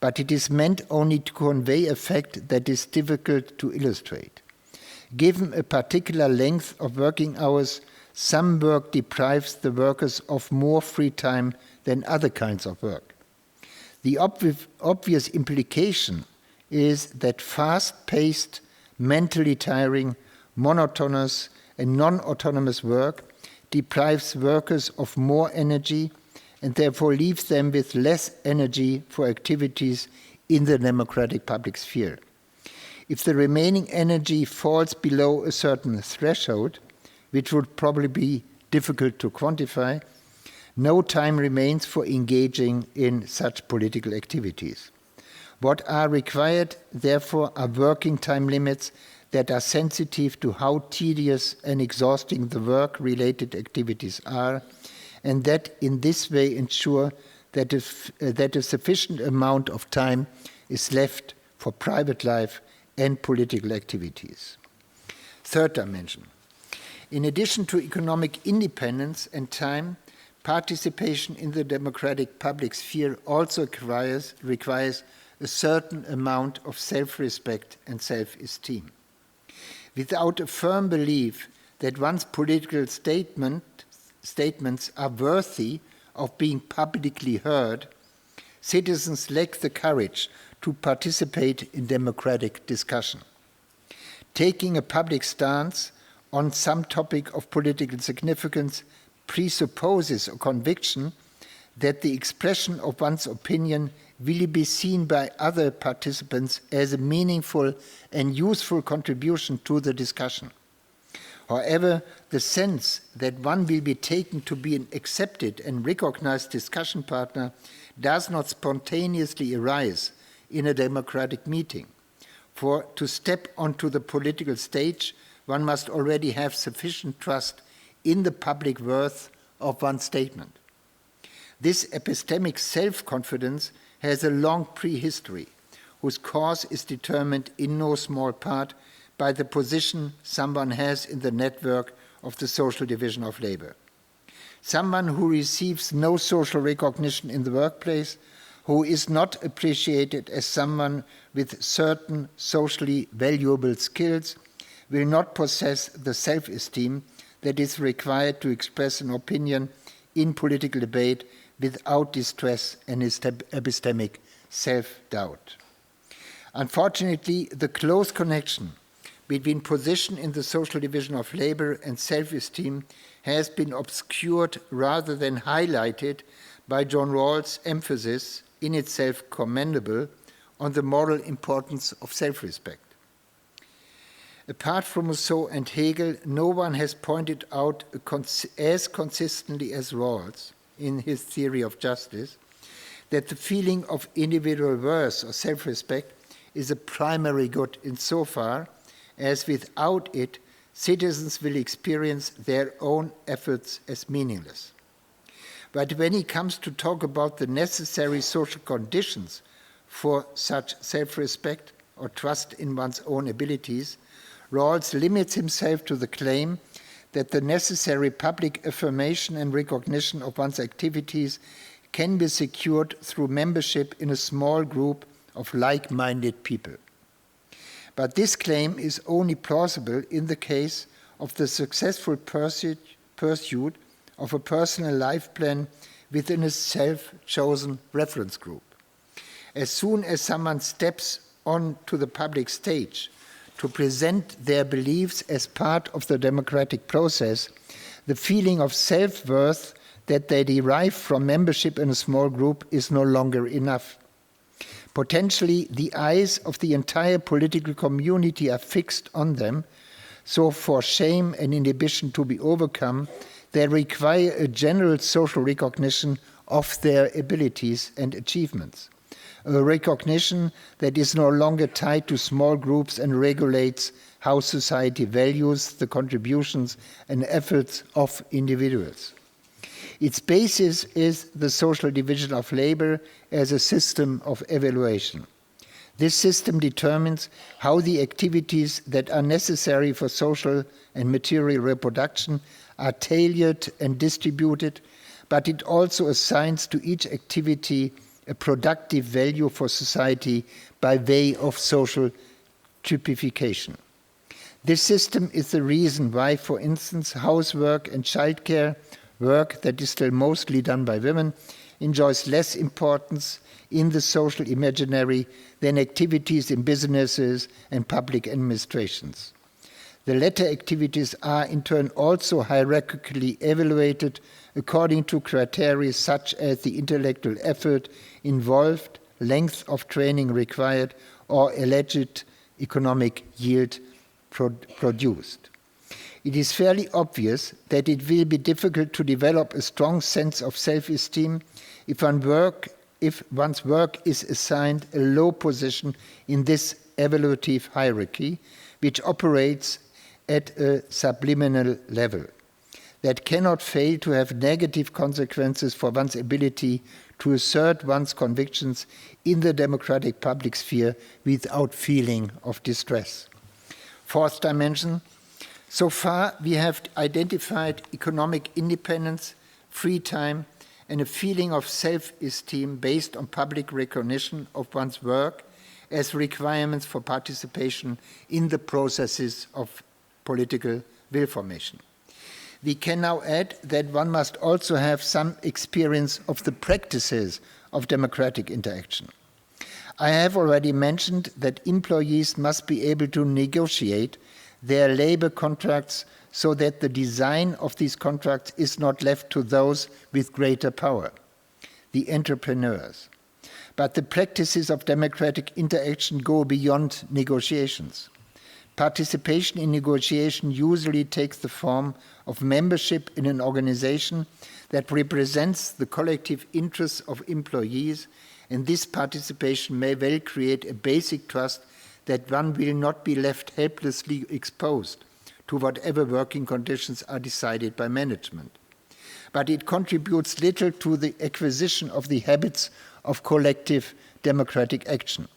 but it is meant only to convey a fact that is difficult to illustrate. Given a particular length of working hours, some work deprives the workers of more free time than other kinds of work. The obvious implication is that fast-paced, mentally tiring, monotonous, and non-autonomous work deprives workers of more energy and therefore leaves them with less energy for activities in the democratic public sphere. If the remaining energy falls below a certain threshold, which would probably be difficult to quantify, no time remains for engaging in such political activities. What are required, therefore, are working time limits that are sensitive to how tedious and exhausting the work-related activities are, and that in this way ensure that a sufficient amount of time is left for private life and political activities. Third dimension. In addition to economic independence and time, participation in the democratic public sphere also requires a certain amount of self-respect and self-esteem. Without a firm belief that one's political statements are worthy of being publicly heard, citizens lack the courage to participate in democratic discussion. Taking a public stance on some topic of political significance presupposes a conviction that the expression of one's opinion will be seen by other participants as a meaningful and useful contribution to the discussion. However, the sense that one will be taken to be an accepted and recognized discussion partner does not spontaneously arise in a democratic meeting. For to step onto the political stage, one must already have sufficient trust in the public worth of one's statement. This epistemic self-confidence has a long prehistory, whose cause is determined in no small part by the position someone has in the network of the social division of labor. Someone who receives no social recognition in the workplace, who is not appreciated as someone with certain socially valuable skills, will not possess the self-esteem that is required to express an opinion in political debate without distress and epistemic self-doubt. Unfortunately, the close connection between position in the social division of labor and self-esteem has been obscured rather than highlighted by John Rawls' emphasis, in itself commendable, on the moral importance of self-respect. Apart from Rousseau and Hegel, no one has pointed out as consistently as Rawls in his theory of justice that the feeling of individual worth or self-respect is a primary good insofar as without it, citizens will experience their own efforts as meaningless. But when he comes to talk about the necessary social conditions for such self-respect or trust in one's own abilities, Rawls limits himself to the claim that the necessary public affirmation and recognition of one's activities can be secured through membership in a small group of like-minded people. But this claim is only plausible in the case of the successful pursuit of a personal life plan within a self-chosen reference group. As soon as someone steps onto the public stage to present their beliefs as part of the democratic process, the feeling of self-worth that they derive from membership in a small group is no longer enough. Potentially, the eyes of the entire political community are fixed on them, so for shame and inhibition to be overcome, they require a general social recognition of their abilities and achievements. A recognition that is no longer tied to small groups and regulates how society values the contributions and efforts of individuals. Its basis is the social division of labor as a system of evaluation. This system determines how the activities that are necessary for social and material reproduction are tailored and distributed, but it also assigns to each activity a productive value for society by way of social typification. This system is the reason why, for instance, housework and childcare, work that is still mostly done by women, enjoys less importance in the social imaginary than activities in businesses and public administrations. The latter activities are in turn also hierarchically evaluated according to criteria such as the intellectual effort involved, length of training required, or alleged economic yield produced. It is fairly obvious that it will be difficult to develop a strong sense of self-esteem if one's work is assigned a low position in this evaluative hierarchy, which operates at a subliminal level. That cannot fail to have negative consequences for one's ability to assert one's convictions in the democratic public sphere without feeling of distress. Fourth dimension. So far, we have identified economic independence, free time, and a feeling of self-esteem based on public recognition of one's work as requirements for participation in the processes of political will formation. We can now add that one must also have some experience of the practices of democratic interaction. I have already mentioned that employees must be able to negotiate their labor contracts so that the design of these contracts is not left to those with greater power, the entrepreneurs. But the practices of democratic interaction go beyond negotiations. Participation in negotiation usually takes the form of membership in an organization that represents the collective interests of employees, and this participation may well create a basic trust that one will not be left helplessly exposed to whatever working conditions are decided by management. But it contributes little to the acquisition of the habits of collective democratic action.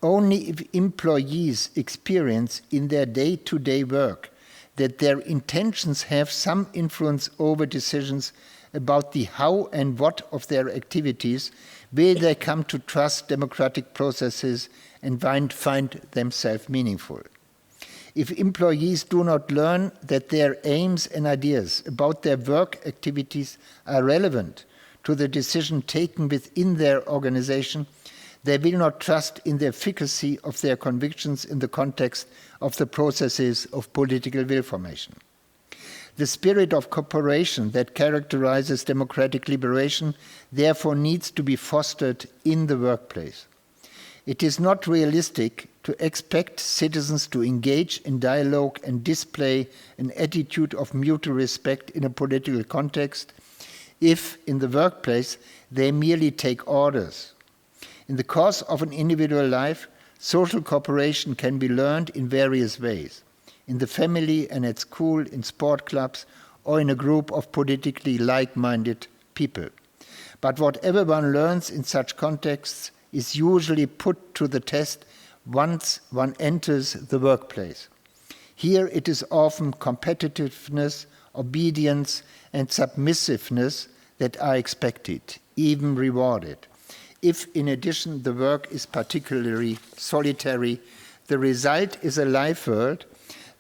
Only if employees experience in their day-to-day work that their intentions have some influence over decisions about the how and what of their activities will they come to trust democratic processes and find themselves meaningful. If employees do not learn that their aims and ideas about their work activities are relevant to the decision taken within their organization, they will not trust in the efficacy of their convictions in the context of the processes of political will formation. The spirit of cooperation that characterizes democratic liberation therefore needs to be fostered in the workplace. It is not realistic to expect citizens to engage in dialogue and display an attitude of mutual respect in a political context if, in the workplace, they merely take orders. In the course of an individual life, social cooperation can be learned in various ways. In the family and at school, in sport clubs, or in a group of politically like-minded people. But whatever one learns in such contexts is usually put to the test once one enters the workplace. Here it is often competitiveness, obedience, and submissiveness that are expected, even rewarded. If, in addition, the work is particularly solitary, the result is a life world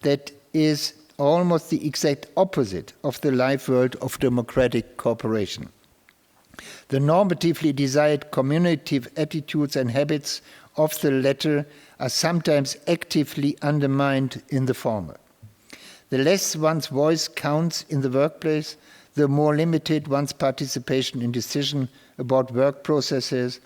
that is almost the exact opposite of the life world of democratic cooperation. The normatively desired communicative attitudes and habits of the latter are sometimes actively undermined in the former. The less one's voice counts in the workplace, the more limited one's participation in decision about work processes,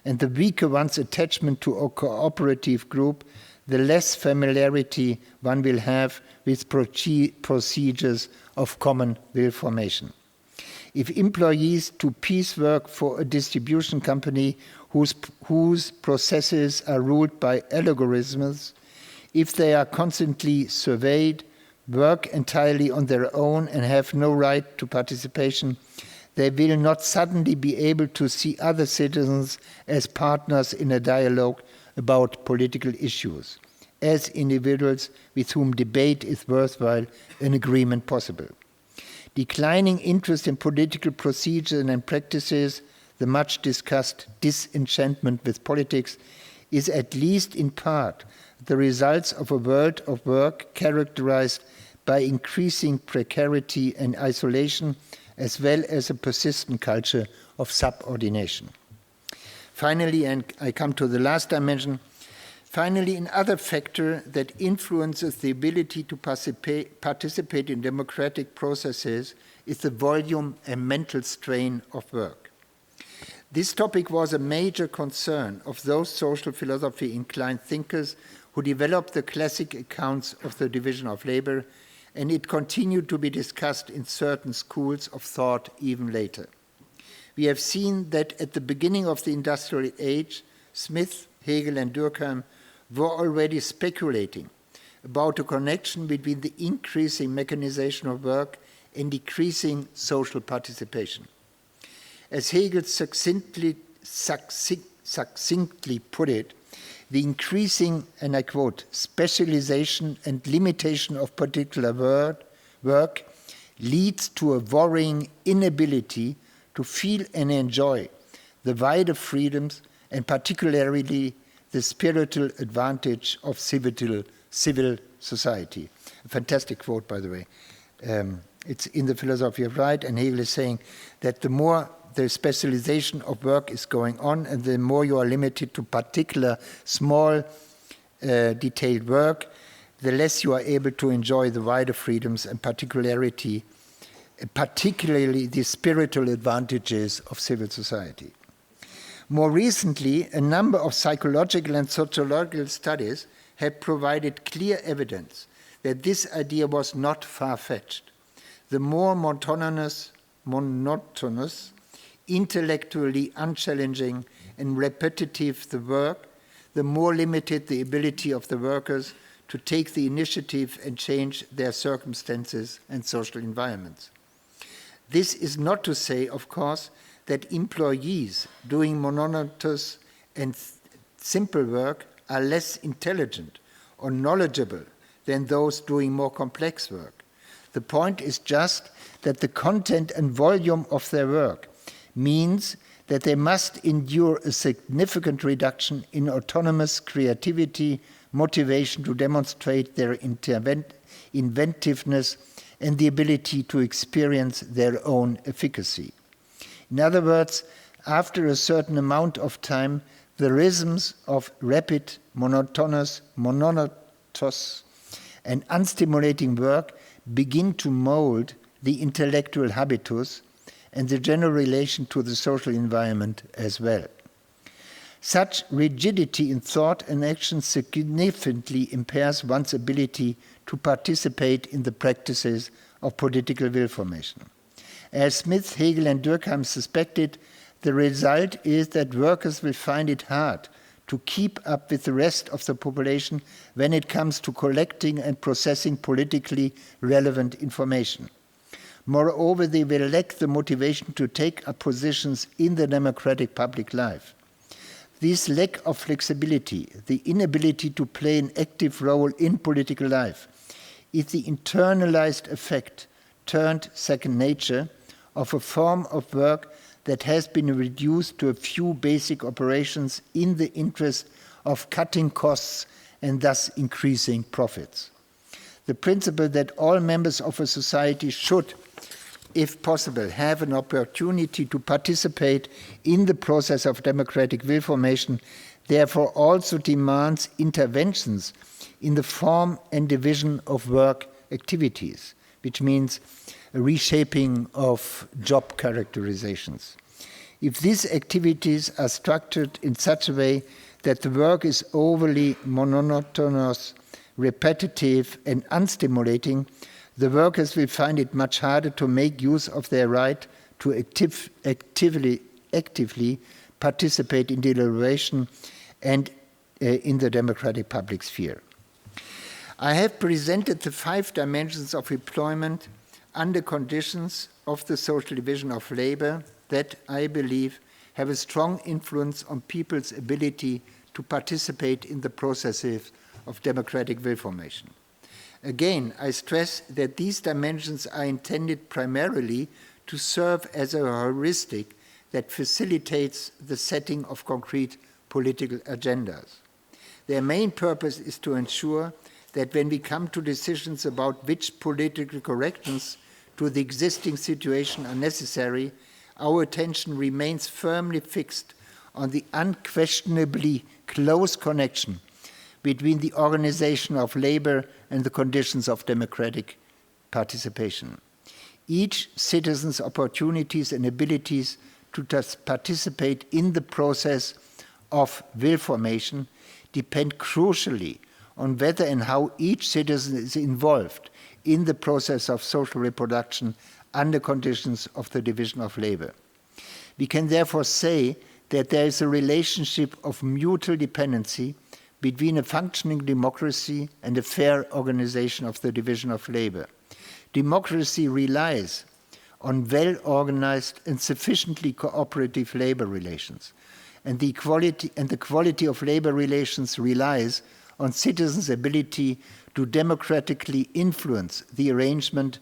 and the weaker one's attachment to a cooperative group, the less familiarity one will have with procedures of common will formation. If employees do piecework for a distribution company whose processes are ruled by algorithms, if they are constantly surveyed, work entirely on their own and have no right to participation, they will not suddenly be able to see other citizens as partners in a dialogue about political issues, as individuals with whom debate is worthwhile and agreement possible. Declining interest in political procedures and practices, the much discussed disenchantment with politics, is at least in part the results of a world of work characterized by increasing precarity and isolation, as well as a persistent culture of subordination. Finally, and I come to the last dimension, finally, another factor that influences the ability to participate in democratic processes is the volume and mental strain of work. This topic was a major concern of those social philosophy inclined thinkers who developed the classic accounts of the division of labor, and it continued to be discussed in certain schools of thought even later. We have seen that at the beginning of the industrial age, Smith, Hegel, and Durkheim were already speculating about a connection between the increasing mechanization of work and decreasing social participation. As Hegel succinctly put it, the increasing, and I quote, specialization and limitation of particular work leads to a worrying inability to feel and enjoy the wider freedoms and particularly the spiritual advantage of civil society. A fantastic quote, by the way. It's in the Philosophy of Right, and Hegel is saying that the more the specialization of work is going on, and the more you are limited to particular small detailed work, the less you are able to enjoy the wider freedoms and particularly the spiritual advantages of civil society. More recently, a number of psychological and sociological studies have provided clear evidence that this idea was not far-fetched. The more monotonous, intellectually unchallenging, and repetitive the work, the more limited the ability of the workers to take the initiative and change their circumstances and social environments. This is not to say, of course, that employees doing monotonous and simple work are less intelligent or knowledgeable than those doing more complex work. The point is just that the content and volume of their work means that they must endure a significant reduction in autonomous creativity, motivation to demonstrate their inventiveness, and the ability to experience their own efficacy. In other words, after a certain amount of time, the rhythms of rapid, monotonous, and unstimulating work begin to mold the intellectual habitus and the general relation to the social environment as well. Such rigidity in thought and action significantly impairs one's ability to participate in the practices of political will formation. As Smith, Hegel, and Durkheim suspected, the result is that workers will find it hard to keep up with the rest of the population when it comes to collecting and processing politically relevant information. Moreover, they will lack the motivation to take up positions in the democratic public life. This lack of flexibility, the inability to play an active role in political life, is the internalized effect, turned second nature, of a form of work that has been reduced to a few basic operations in the interest of cutting costs and thus increasing profits. The principle that all members of a society should, if possible, have an opportunity to participate in the process of democratic will formation, therefore also demands interventions in the form and division of work activities, which means a reshaping of job characterizations. If these activities are structured in such a way that the work is overly monotonous, repetitive, and unstimulating, the workers will find it much harder to make use of their right to actively participate in deliberation and in the democratic public sphere. I have presented the 5 dimensions of employment under conditions of the social division of labor that, I believe, have a strong influence on people's ability to participate in the processes of democratic will formation. Again, I stress that these dimensions are intended primarily to serve as a heuristic that facilitates the setting of concrete political agendas. Their main purpose is to ensure that when we come to decisions about which political corrections to the existing situation are necessary, our attention remains firmly fixed on the unquestionably close connection between the organization of labor and the conditions of democratic participation. Each citizen's opportunities and abilities to participate in the process of will formation depend crucially on whether and how each citizen is involved in the process of social reproduction under conditions of the division of labor. We can therefore say that there is a relationship of mutual dependency between a functioning democracy and a fair organization of the division of labor. Democracy relies on well-organized and sufficiently cooperative labor relations, and the quality of labor relations relies on citizens' ability to democratically influence the arrangement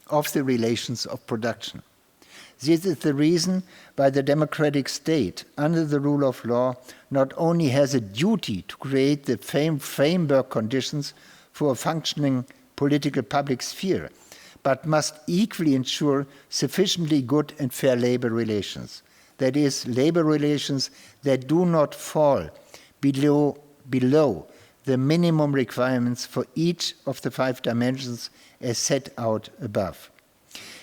of the relations of production. This is the reason why the democratic state, under the rule of law, not only has a duty to create the framework conditions for a functioning political public sphere, but must equally ensure sufficiently good and fair labor relations. That is, labor relations that do not fall below the minimum requirements for each of the 5 dimensions as set out above.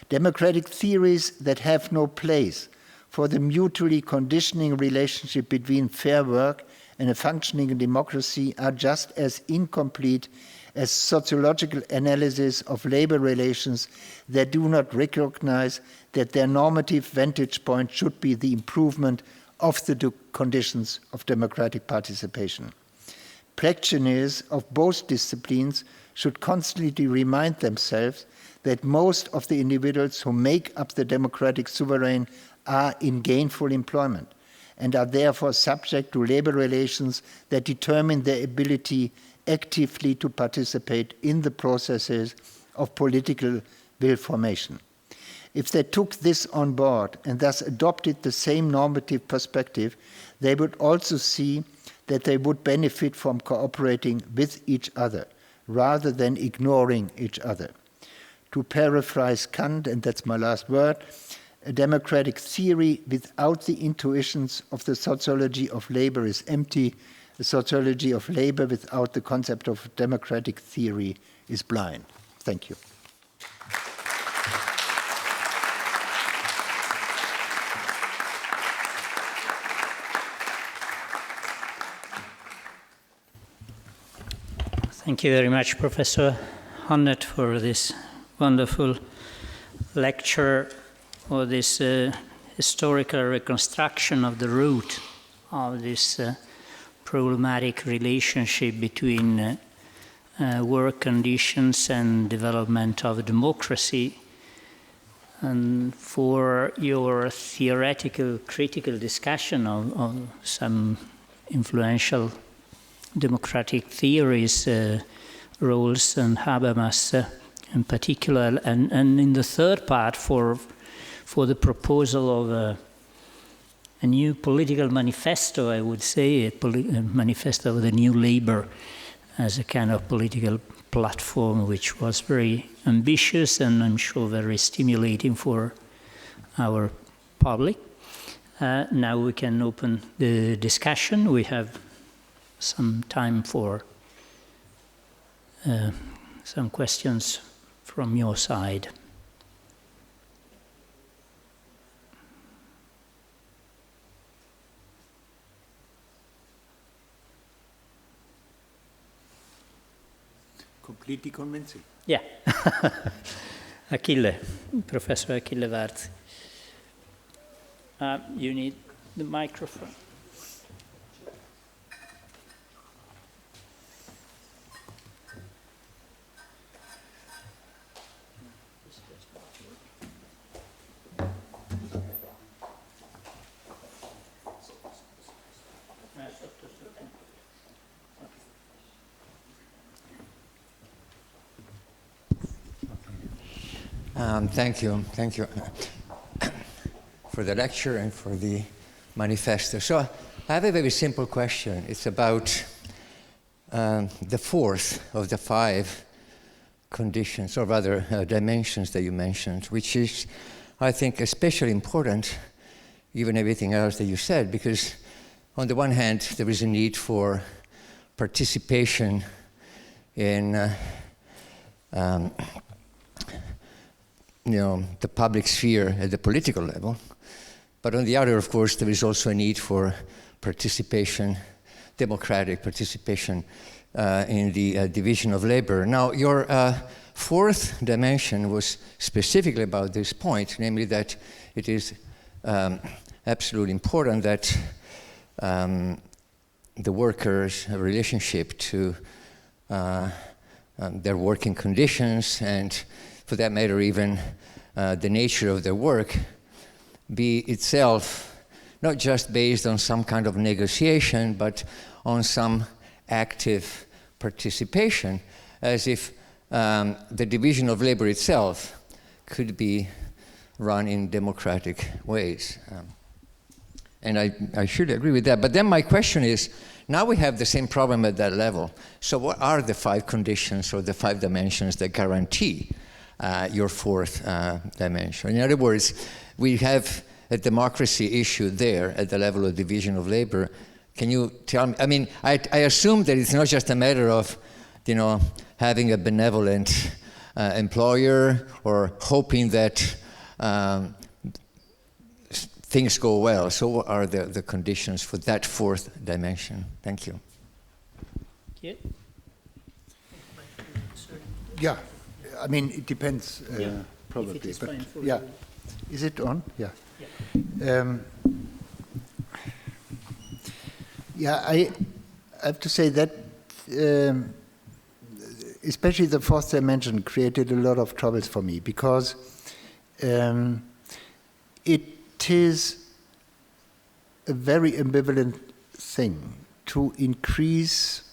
Democratic theories that have no place for the mutually conditioning relationship between fair work and a functioning democracy are just as incomplete as sociological analysis of labor relations that do not recognize that their normative vantage point should be the improvement of the conditions of democratic participation. Practitioners of both disciplines should constantly remind themselves that most of the individuals who make up the democratic sovereign are in gainful employment and are therefore subject to labor relations that determine their ability actively to participate in the processes of political will formation. If they took this on board and thus adopted the same normative perspective, they would also see that they would benefit from cooperating with each other rather than ignoring each other. To paraphrase Kant, and that's my last word, a democratic theory without the intuitions of the sociology of labor is empty. The sociology of labor without the concept of democratic theory is blind. Thank you. Thank you very much, Professor Honneth, for this wonderful lecture, or this historical reconstruction of the root of this problematic relationship between work conditions and development of democracy, and for your theoretical, critical discussion of some influential democratic theories, Rawls and Habermas in particular, and in the third part for the proposal of a new political manifesto, I would say, a manifesto of the new labor as a kind of political platform, which was very ambitious and I'm sure very stimulating for our public. Now we can open the discussion. We have some time for some questions from your side. Completely convincing. Yeah. Achille, Professor Achille Varzi. You need the microphone. Thank you for the lecture and for the manifesto. So I have a very simple question. It's about the fourth of the five conditions, or rather dimensions that you mentioned, which is, I think, especially important, given everything else that you said, because on the one hand, there is a need for participation in the public sphere at the political level. But on the other, of course, there is also a need for participation, democratic participation in the division of labor. Now, your fourth dimension was specifically about this point, namely that it is absolutely important that the workers' relationship to their working conditions, and for that matter even the nature of their work, be itself not just based on some kind of negotiation, but on some active participation, as if the division of labor itself could be run in democratic ways. And I should agree with that. But then my question is, now we have the same problem at that level. So what are the five conditions or the five dimensions that guarantee your fourth dimension? In other words, we have a democracy issue there at the level of division of labor. Can you tell me? I mean, I assume that it's not just a matter of, having a benevolent employer or hoping that things go well. So what are the conditions for that fourth dimension? Thank you. Yeah, I mean, it depends, probably. If it is fine for yeah. you. Is it on? Yeah. Yeah, I have to say that especially the fourth dimension created a lot of troubles for me, because it is a very ambivalent thing to increase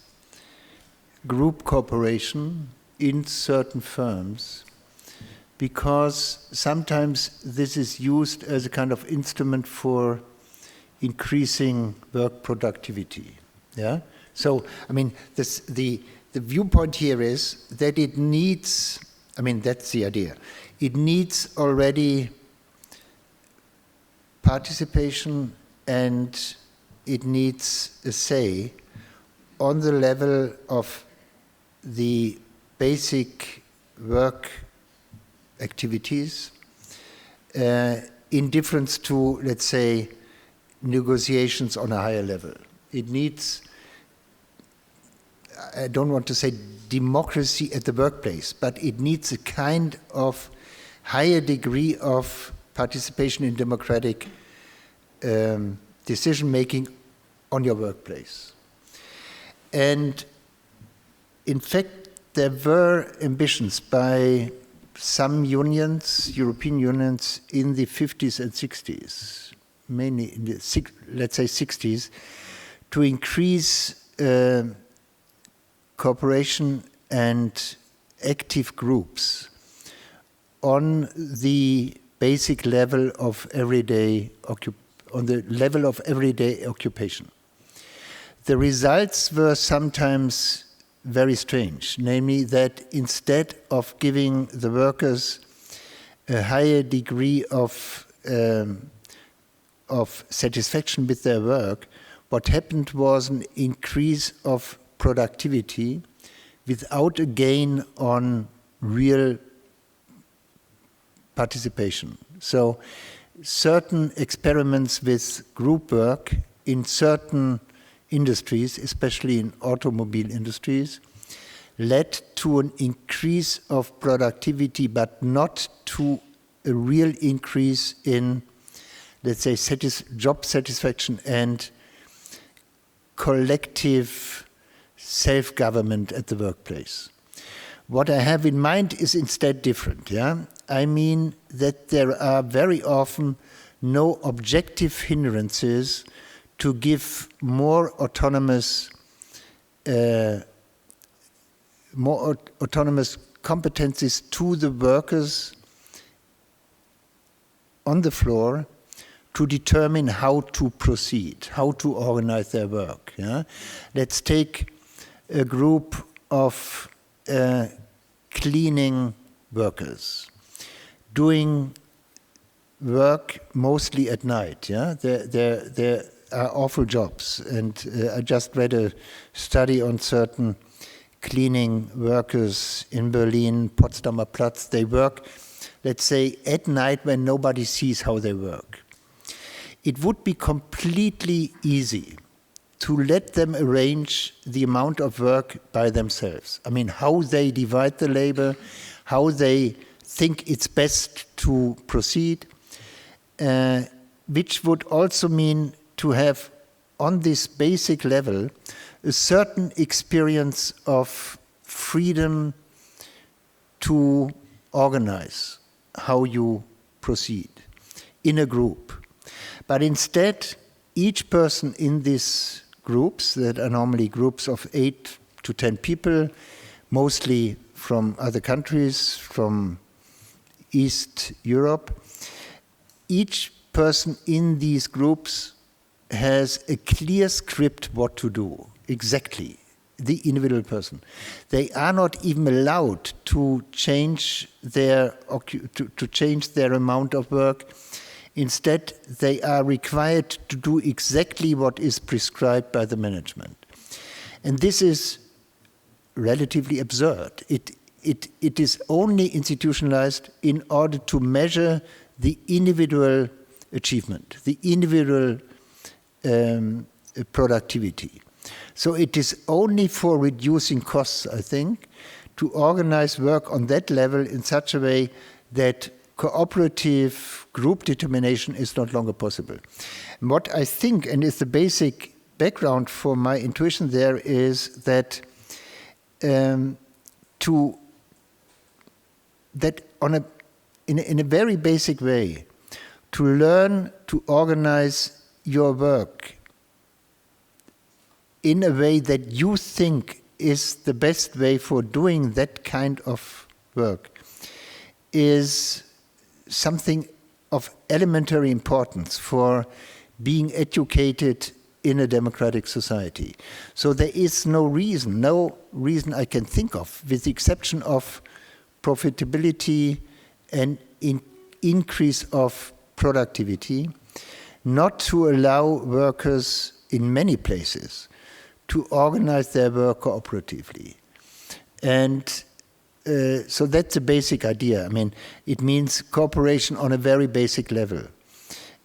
group cooperation in certain firms, because sometimes this is used as a kind of instrument for increasing work productivity. Yeah. So I mean, the viewpoint here is that it needs. I mean, that's the idea. It needs already participation, and it needs a say on the level of the basic work activities, in difference to, let's say, negotiations on a higher level. It needs, I don't want to say democracy at the workplace, but it needs a kind of higher degree of participation in democratic decision-making on your workplace. And in fact, there were ambitions by some unions, European unions, in the 50s and 60s, mainly in the, let's say, 60s, to increase cooperation and active groups on the basic level of everyday occupation. The results were sometimes very strange, namely that instead of giving the workers a higher degree of satisfaction with their work, what happened was an increase of productivity without a gain on real participation. So certain experiments with group work in certain industries, especially in automobile industries, led to an increase of productivity, but not to a real increase in, let's say, job satisfaction and collective self-government at the workplace. What I have in mind is instead different. Yeah, I mean that there are very often no objective hindrances to give more autonomous competencies to the workers on the floor to determine how to proceed, how to organize their work. Yeah? Let's take a group of cleaning workers doing work mostly at night. Yeah, there are awful jobs, and I just read a study on certain cleaning workers in Berlin, Potsdamer Platz. They work, let's say, at night when nobody sees how they work. It would be completely easy to let them arrange the amount of work by themselves. I mean, how they divide the labor, how they think it's best to proceed, which would also mean to have, on this basic level, a certain experience of freedom to organize how you proceed in a group. But instead, each person in these groups, that are normally groups of 8 to 10 people, mostly from other countries, from East Europe, each person in these groups has a clear script what to do, exactly, the individual person. They are not even allowed to change their amount of work. Instead, they are required to do exactly what is prescribed by the management. And this is relatively absurd. It is only institutionalized in order to measure the individual achievement, the individual productivity. So it is only for reducing costs, I think, to organize work on that level in such a way that cooperative group determination is not longer possible. And what I think, and is the basic background for my intuition there, is that in a very basic way, to learn to organize your work in a way that you think is the best way for doing that kind of work is something of elementary importance for being educated in a democratic society. So there is no reason I can think of, with the exception of profitability and increase of productivity, not to allow workers in many places to organize their work cooperatively. And so that's a basic idea. I mean, it means cooperation on a very basic level.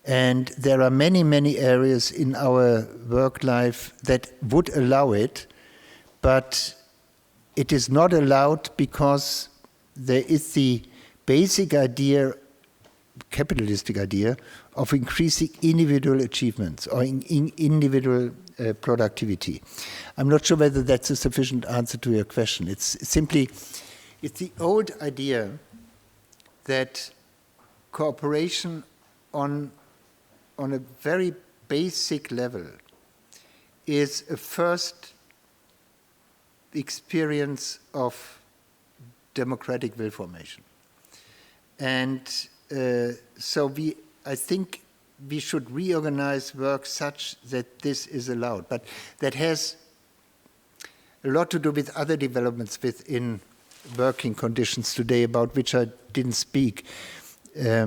And there are many, many areas in our work life that would allow it, but it is not allowed because there is the basic idea, capitalistic idea, of increasing individual achievements or individual productivity. I'm not sure whether that's a sufficient answer to your question. It's the old idea that cooperation on a very basic level is a first experience of democratic will formation. And so I think we should reorganize work such that this is allowed. But that has a lot to do with other developments within working conditions today, about which I didn't speak. I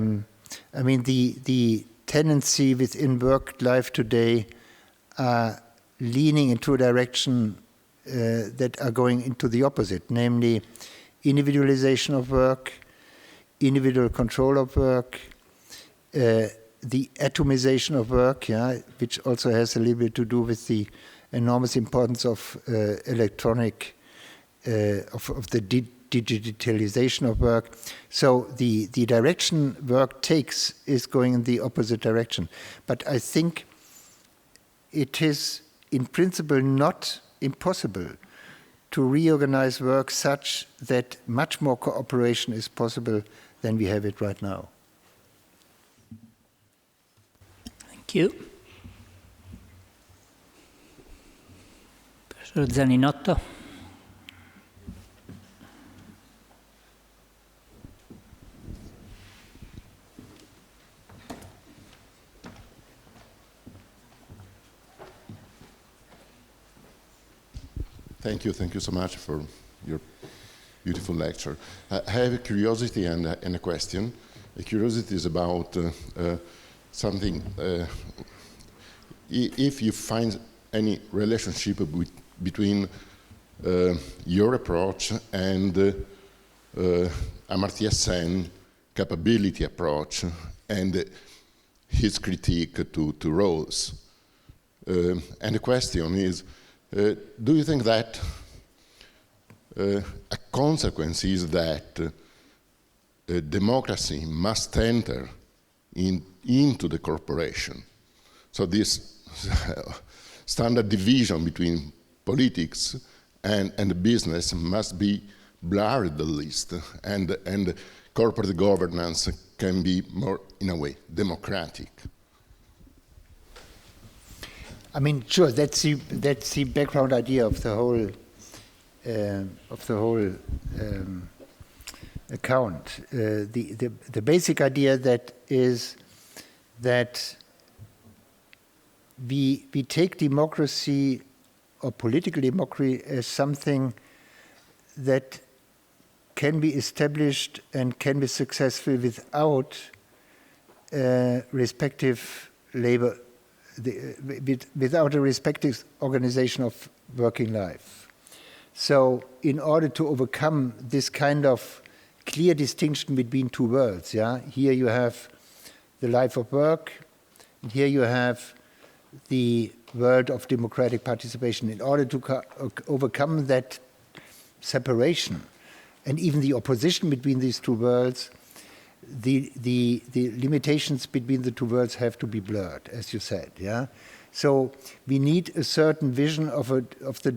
mean, the tendency within work life today are leaning into a direction that are going into the opposite, namely individualization of work, individual control of work, the atomization of work, which also has a little bit to do with the enormous importance of electronic, of the digitalization of work. So the direction work takes is going in the opposite direction. But I think it is in principle not impossible to reorganize work such that much more cooperation is possible than we have it right now. Thank you. Professor Zaninotto. Thank you so much for your beautiful lecture. I have a curiosity and a question. The curiosity is about something, if you find any relationship between your approach and Amartya Sen capability approach and his critique to Rawls. And the question is, do you think that a consequence is that democracy must enter into the corporation? So this standard division between politics and business must be blurred at least, and corporate governance can be more, in a way, democratic. I mean, sure, that's the background idea of the whole account. The basic idea that is that we take democracy or political democracy as something that can be established and can be successful without respective labor. Without a respective organization of working life. So in order to overcome this kind of clear distinction between two worlds, here you have the life of work, and here you have the world of democratic participation. In order to overcome that separation and even the opposition between these two worlds, the limitations between the two worlds have to be blurred, as you said. So we need a certain vision of the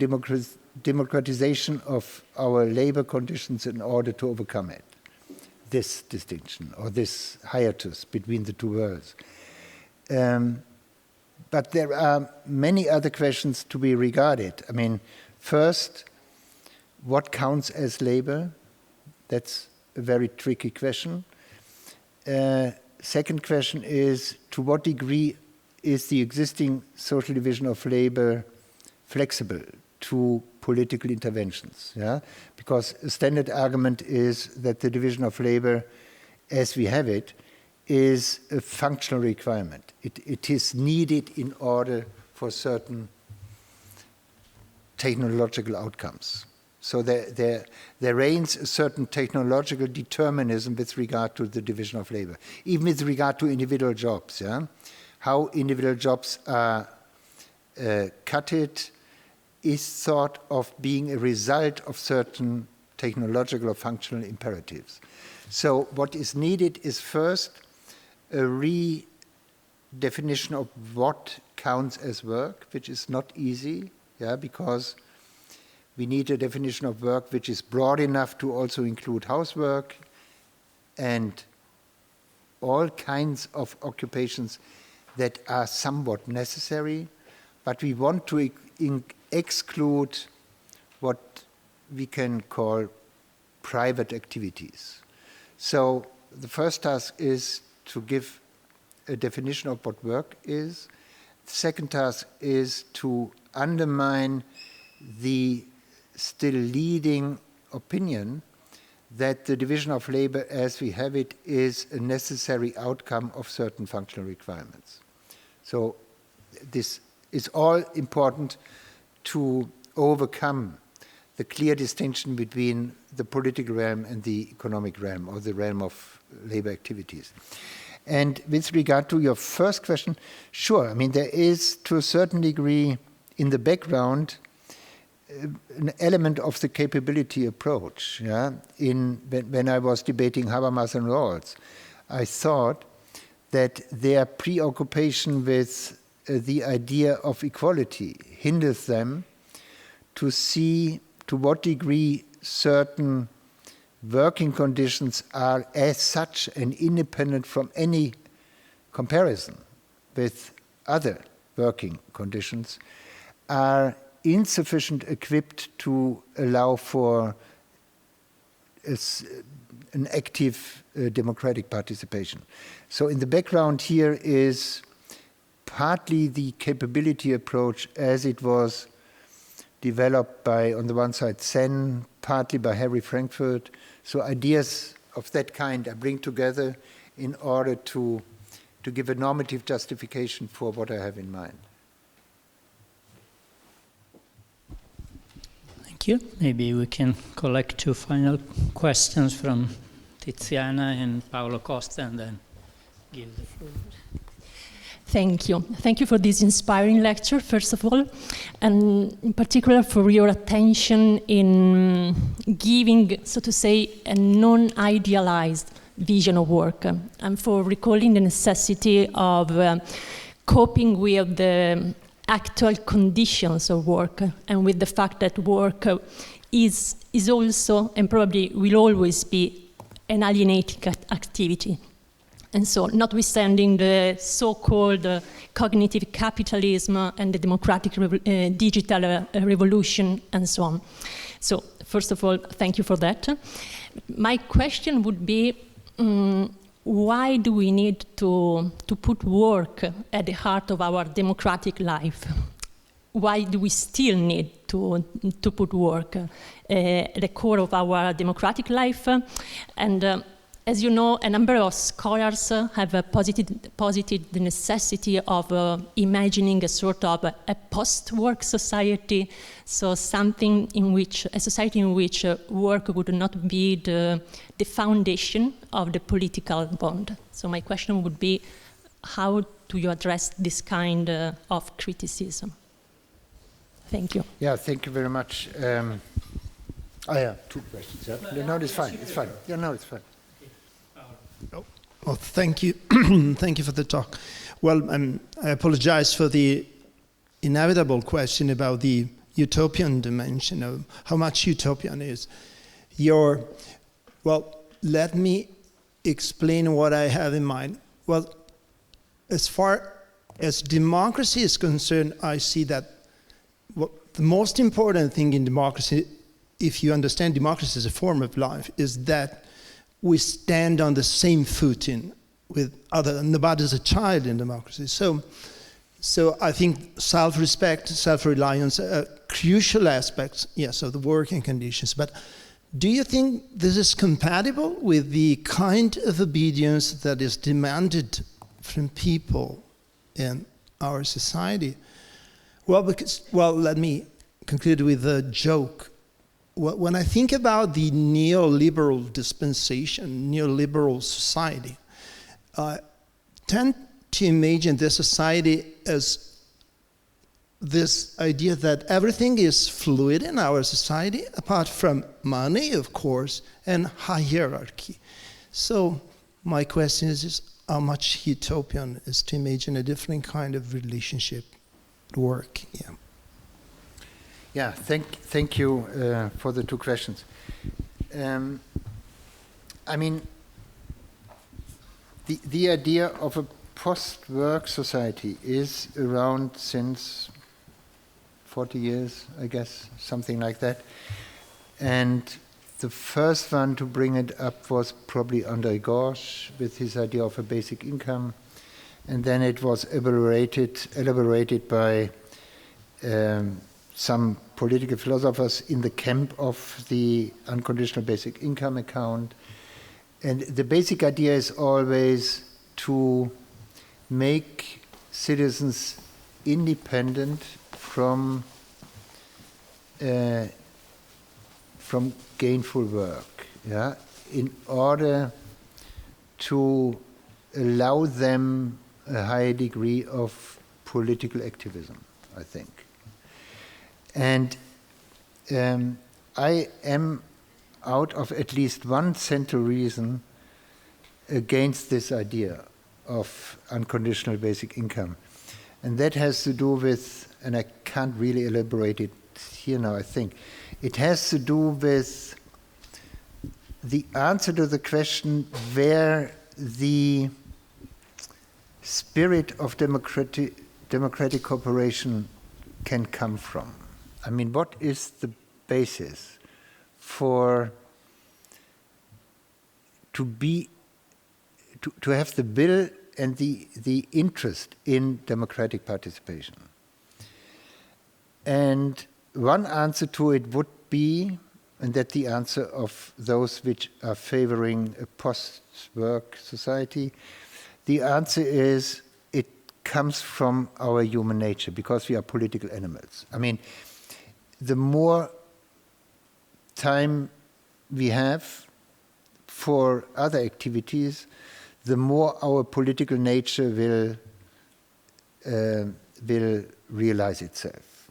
democratization of our labor conditions in order to overcome it. This distinction or this hiatus between the two worlds. But there are many other questions to be regarded. I mean, first, what counts as labor? That's a very tricky question. Second question is, to what degree is the existing social division of labor flexible to political interventions? Yeah? Because a standard argument is that the division of labor, as we have it, is a functional requirement. It is needed in order for certain technological outcomes. So there reigns a certain technological determinism with regard to the division of labor, even with regard to individual jobs. Yeah? How individual jobs are cutted is thought of being a result of certain technological or functional imperatives. So what is needed is first a redefinition of what counts as work, which is not easy, yeah, because we need a definition of work which is broad enough to also include housework and all kinds of occupations that are somewhat necessary, but we want to exclude what we can call private activities. So the first task is to give a definition of what work is. The second task is to undermine the still leading opinion that the division of labor as we have it is a necessary outcome of certain functional requirements. So this is all important to overcome the clear distinction between the political realm and the economic realm, or the realm of labor activities. And with regard to your first question, sure, I mean, there is, to a certain degree, in the background, an element of the capability approach. Yeah? When I was debating Habermas and Rawls, I thought that their preoccupation with the idea of equality hinders them to see to what degree certain working conditions are as such and independent from any comparison with other working conditions, are insufficient equipped to allow for an active democratic participation. So in the background here is partly the capability approach as it was developed by, on the one side, Sen, partly by Harry Frankfurt. So ideas of that kind I bring together in order to give a normative justification for what I have in mind. Thank you. Maybe we can collect two final questions from Tiziana and Paolo Costa and then give the floor. Thank you. Thank you for this inspiring lecture, first of all, and in particular for your attention in giving, so to say, a non-idealized vision of work, and for recalling the necessity of coping with the actual conditions of work, and with the fact that work is also, and probably will always be, an alienating activity. And so, notwithstanding the so-called cognitive capitalism and the democratic digital revolution and so on. So, first of all, thank you for that. My question would be, why do we need to put work at the heart of our democratic life? Why do we still need to put work at the core of our democratic life? And as you know, a number of scholars have posited the necessity of imagining a sort of a post-work society, so something in which, a society in which work would not be the foundation of the political bond. So my question would be, how do you address this kind of criticism? Thank you. Yeah, thank you very much. Two questions. Yeah? No, it's fine. It's fine. Yeah, no, it's fine. Well, thank you. Thank you for the talk. Well, I apologize for the inevitable question about the utopian dimension of how much utopian is. Well, let me explain what I have in mind. Well, as far as democracy is concerned, I see that the most important thing in democracy, if you understand democracy as a form of life, is that we stand on the same footing with other, and nobody's a child in democracy. So So I think self-respect, self-reliance are crucial aspects, yes, of the working conditions. But do you think this is compatible with the kind of obedience that is demanded from people in our society? Well, let me conclude with a joke. When I think about the neoliberal dispensation, neoliberal society, I tend to imagine this society as this idea that everything is fluid in our society, apart from money, of course, and hierarchy. So my question is how much utopian is to imagine a different kind of relationship work? Yeah. Yeah, thank you for the two questions. I mean, the idea of a post-work society is around since 40 years, I guess, something like that. And the first one to bring it up was probably André Gorz with his idea of a basic income. And then it was elaborated by some political philosophers in the camp of the unconditional basic income account. And the basic idea is always to make citizens independent from gainful work, yeah, in order to allow them a higher degree of political activism, I think. And I am out of at least one central reason against this idea of unconditional basic income. And that has to do with, and I can't really elaborate it here now, I think, it has to do with the answer to the question where the spirit of democratic cooperation can come from. I mean, what is the basis for to have the will and the interest in democratic participation? And one answer to it would be, and that's the answer of those which are favoring a post-work society, the answer is it comes from our human nature, because we are political animals. I mean, the more time we have for other activities, the more our political nature will realize itself.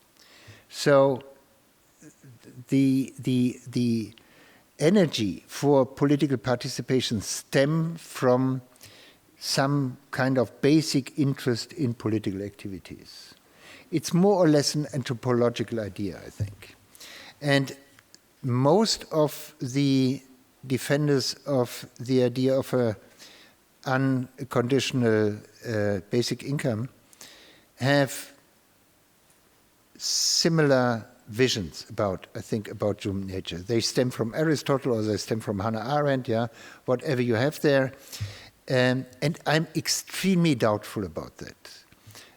So the energy for political participation stems from some kind of basic interest in political activities. It's more or less an anthropological idea, I think. And most of the defenders of the idea of an unconditional basic income have similar visions about human nature. They stem from Aristotle, or they stem from Hannah Arendt, yeah, whatever you have there. And I'm extremely doubtful about that.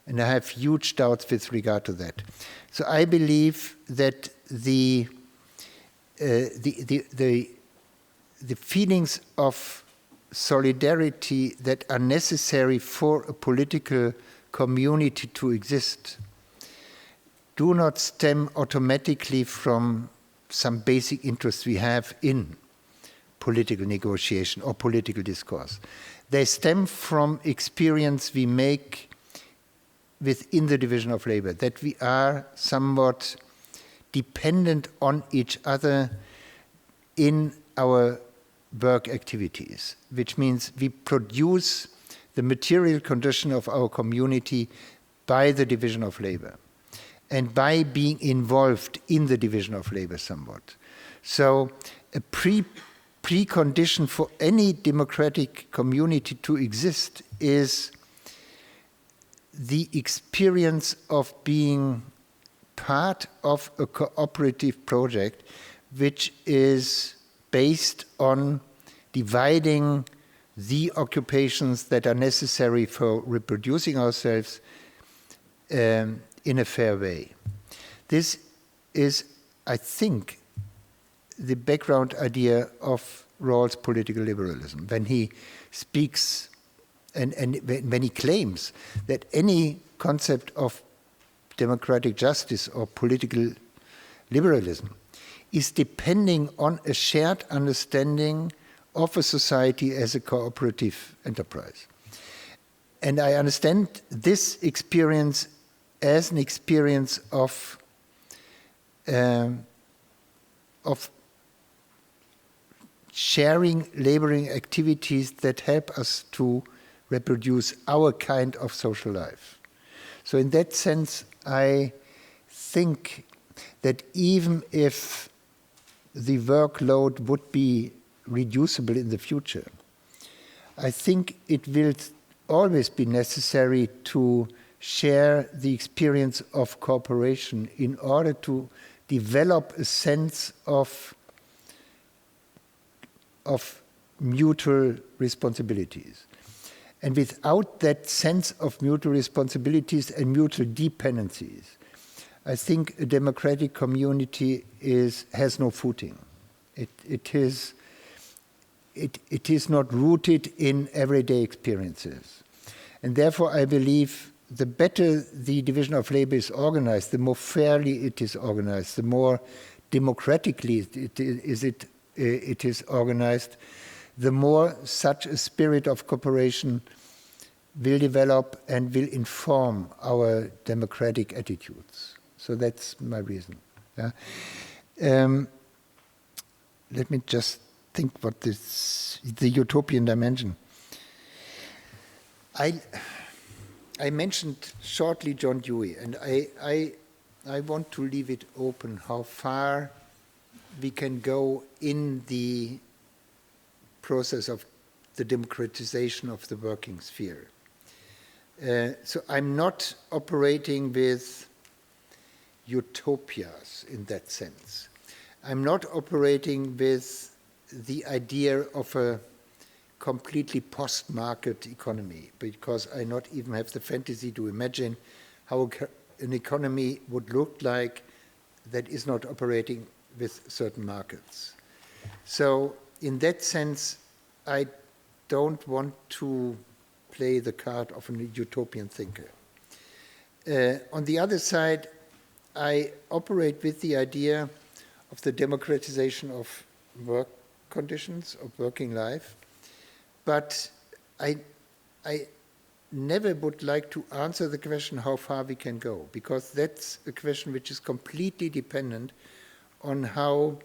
And I have huge doubts with regard to that. So I believe that the feelings of solidarity that are necessary for a political community to exist do not stem automatically from some basic interest we have in political negotiation or political discourse. They stem from experience we make within the division of labor, that we are somewhat dependent on each other in our work activities, which means we produce the material condition of our community by the division of labor and by being involved in the division of labor somewhat. So a precondition for any democratic community to exist is the experience of being part of a cooperative project which is based on dividing the occupations that are necessary for reproducing ourselves in a fair way. This is, I think, the background idea of Rawls' political liberalism, when he speaks and when he claims that any concept of democratic justice or political liberalism is depending on a shared understanding of a society as a cooperative enterprise. And I understand this experience as an experience of sharing laboring activities that help us to reproduce our kind of social life. So in that sense, I think that even if the workload would be reducible in the future, I think it will always be necessary to share the experience of cooperation in order to develop a sense of mutual responsibilities. And without that sense of mutual responsibilities and mutual dependencies, I think a democratic community has no footing. It is not rooted in everyday experiences. And therefore, I believe the better the division of labor is organized, the more fairly it is organized, the more democratically it is organized, the more such a spirit of cooperation will develop and will inform our democratic attitudes. So that's my reason. Yeah? Let me just think what the utopian dimension. I mentioned shortly John Dewey, and I want to leave it open how far we can go in the process of the democratization of the working sphere. So I'm not operating with utopias in that sense. I'm not operating with the idea of a completely post-market economy, because I not even have the fantasy to imagine how an economy would look like that is not operating with certain markets. So in that sense, I don't want to play the card of a utopian thinker. On the other side, I operate with the idea of the democratization of work conditions, of working life, but I never would like to answer the question how far we can go, because that's a question which is completely dependent on how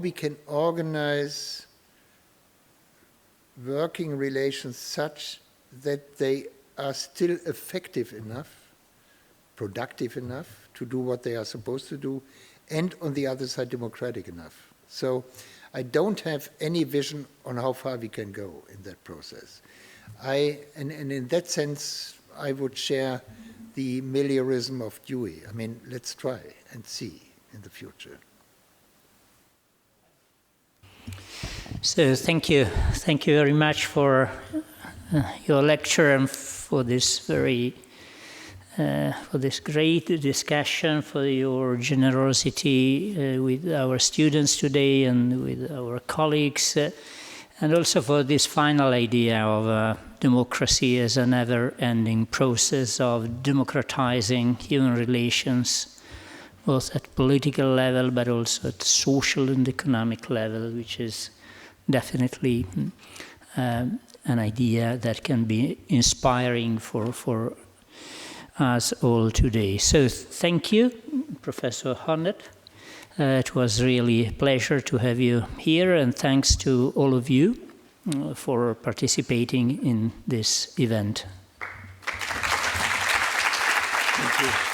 we can organize working relations such that they are still effective enough, productive enough to do what they are supposed to do, and on the other side democratic enough. So I don't have any vision on how far we can go in that process. And in that sense, I would share the meliorism of Dewey. I mean, let's try and see in the future. So thank you very much for your lecture and for this great discussion, for your generosity with our students today and with our colleagues, and also for this final idea of democracy as a never-ending process of democratizing human relations, both at political level but also at social and economic level, which is definitely an idea that can be inspiring for us all today. So thank you, Professor Hornet. It was really a pleasure to have you here, and thanks to all of you for participating in this event. Thank you.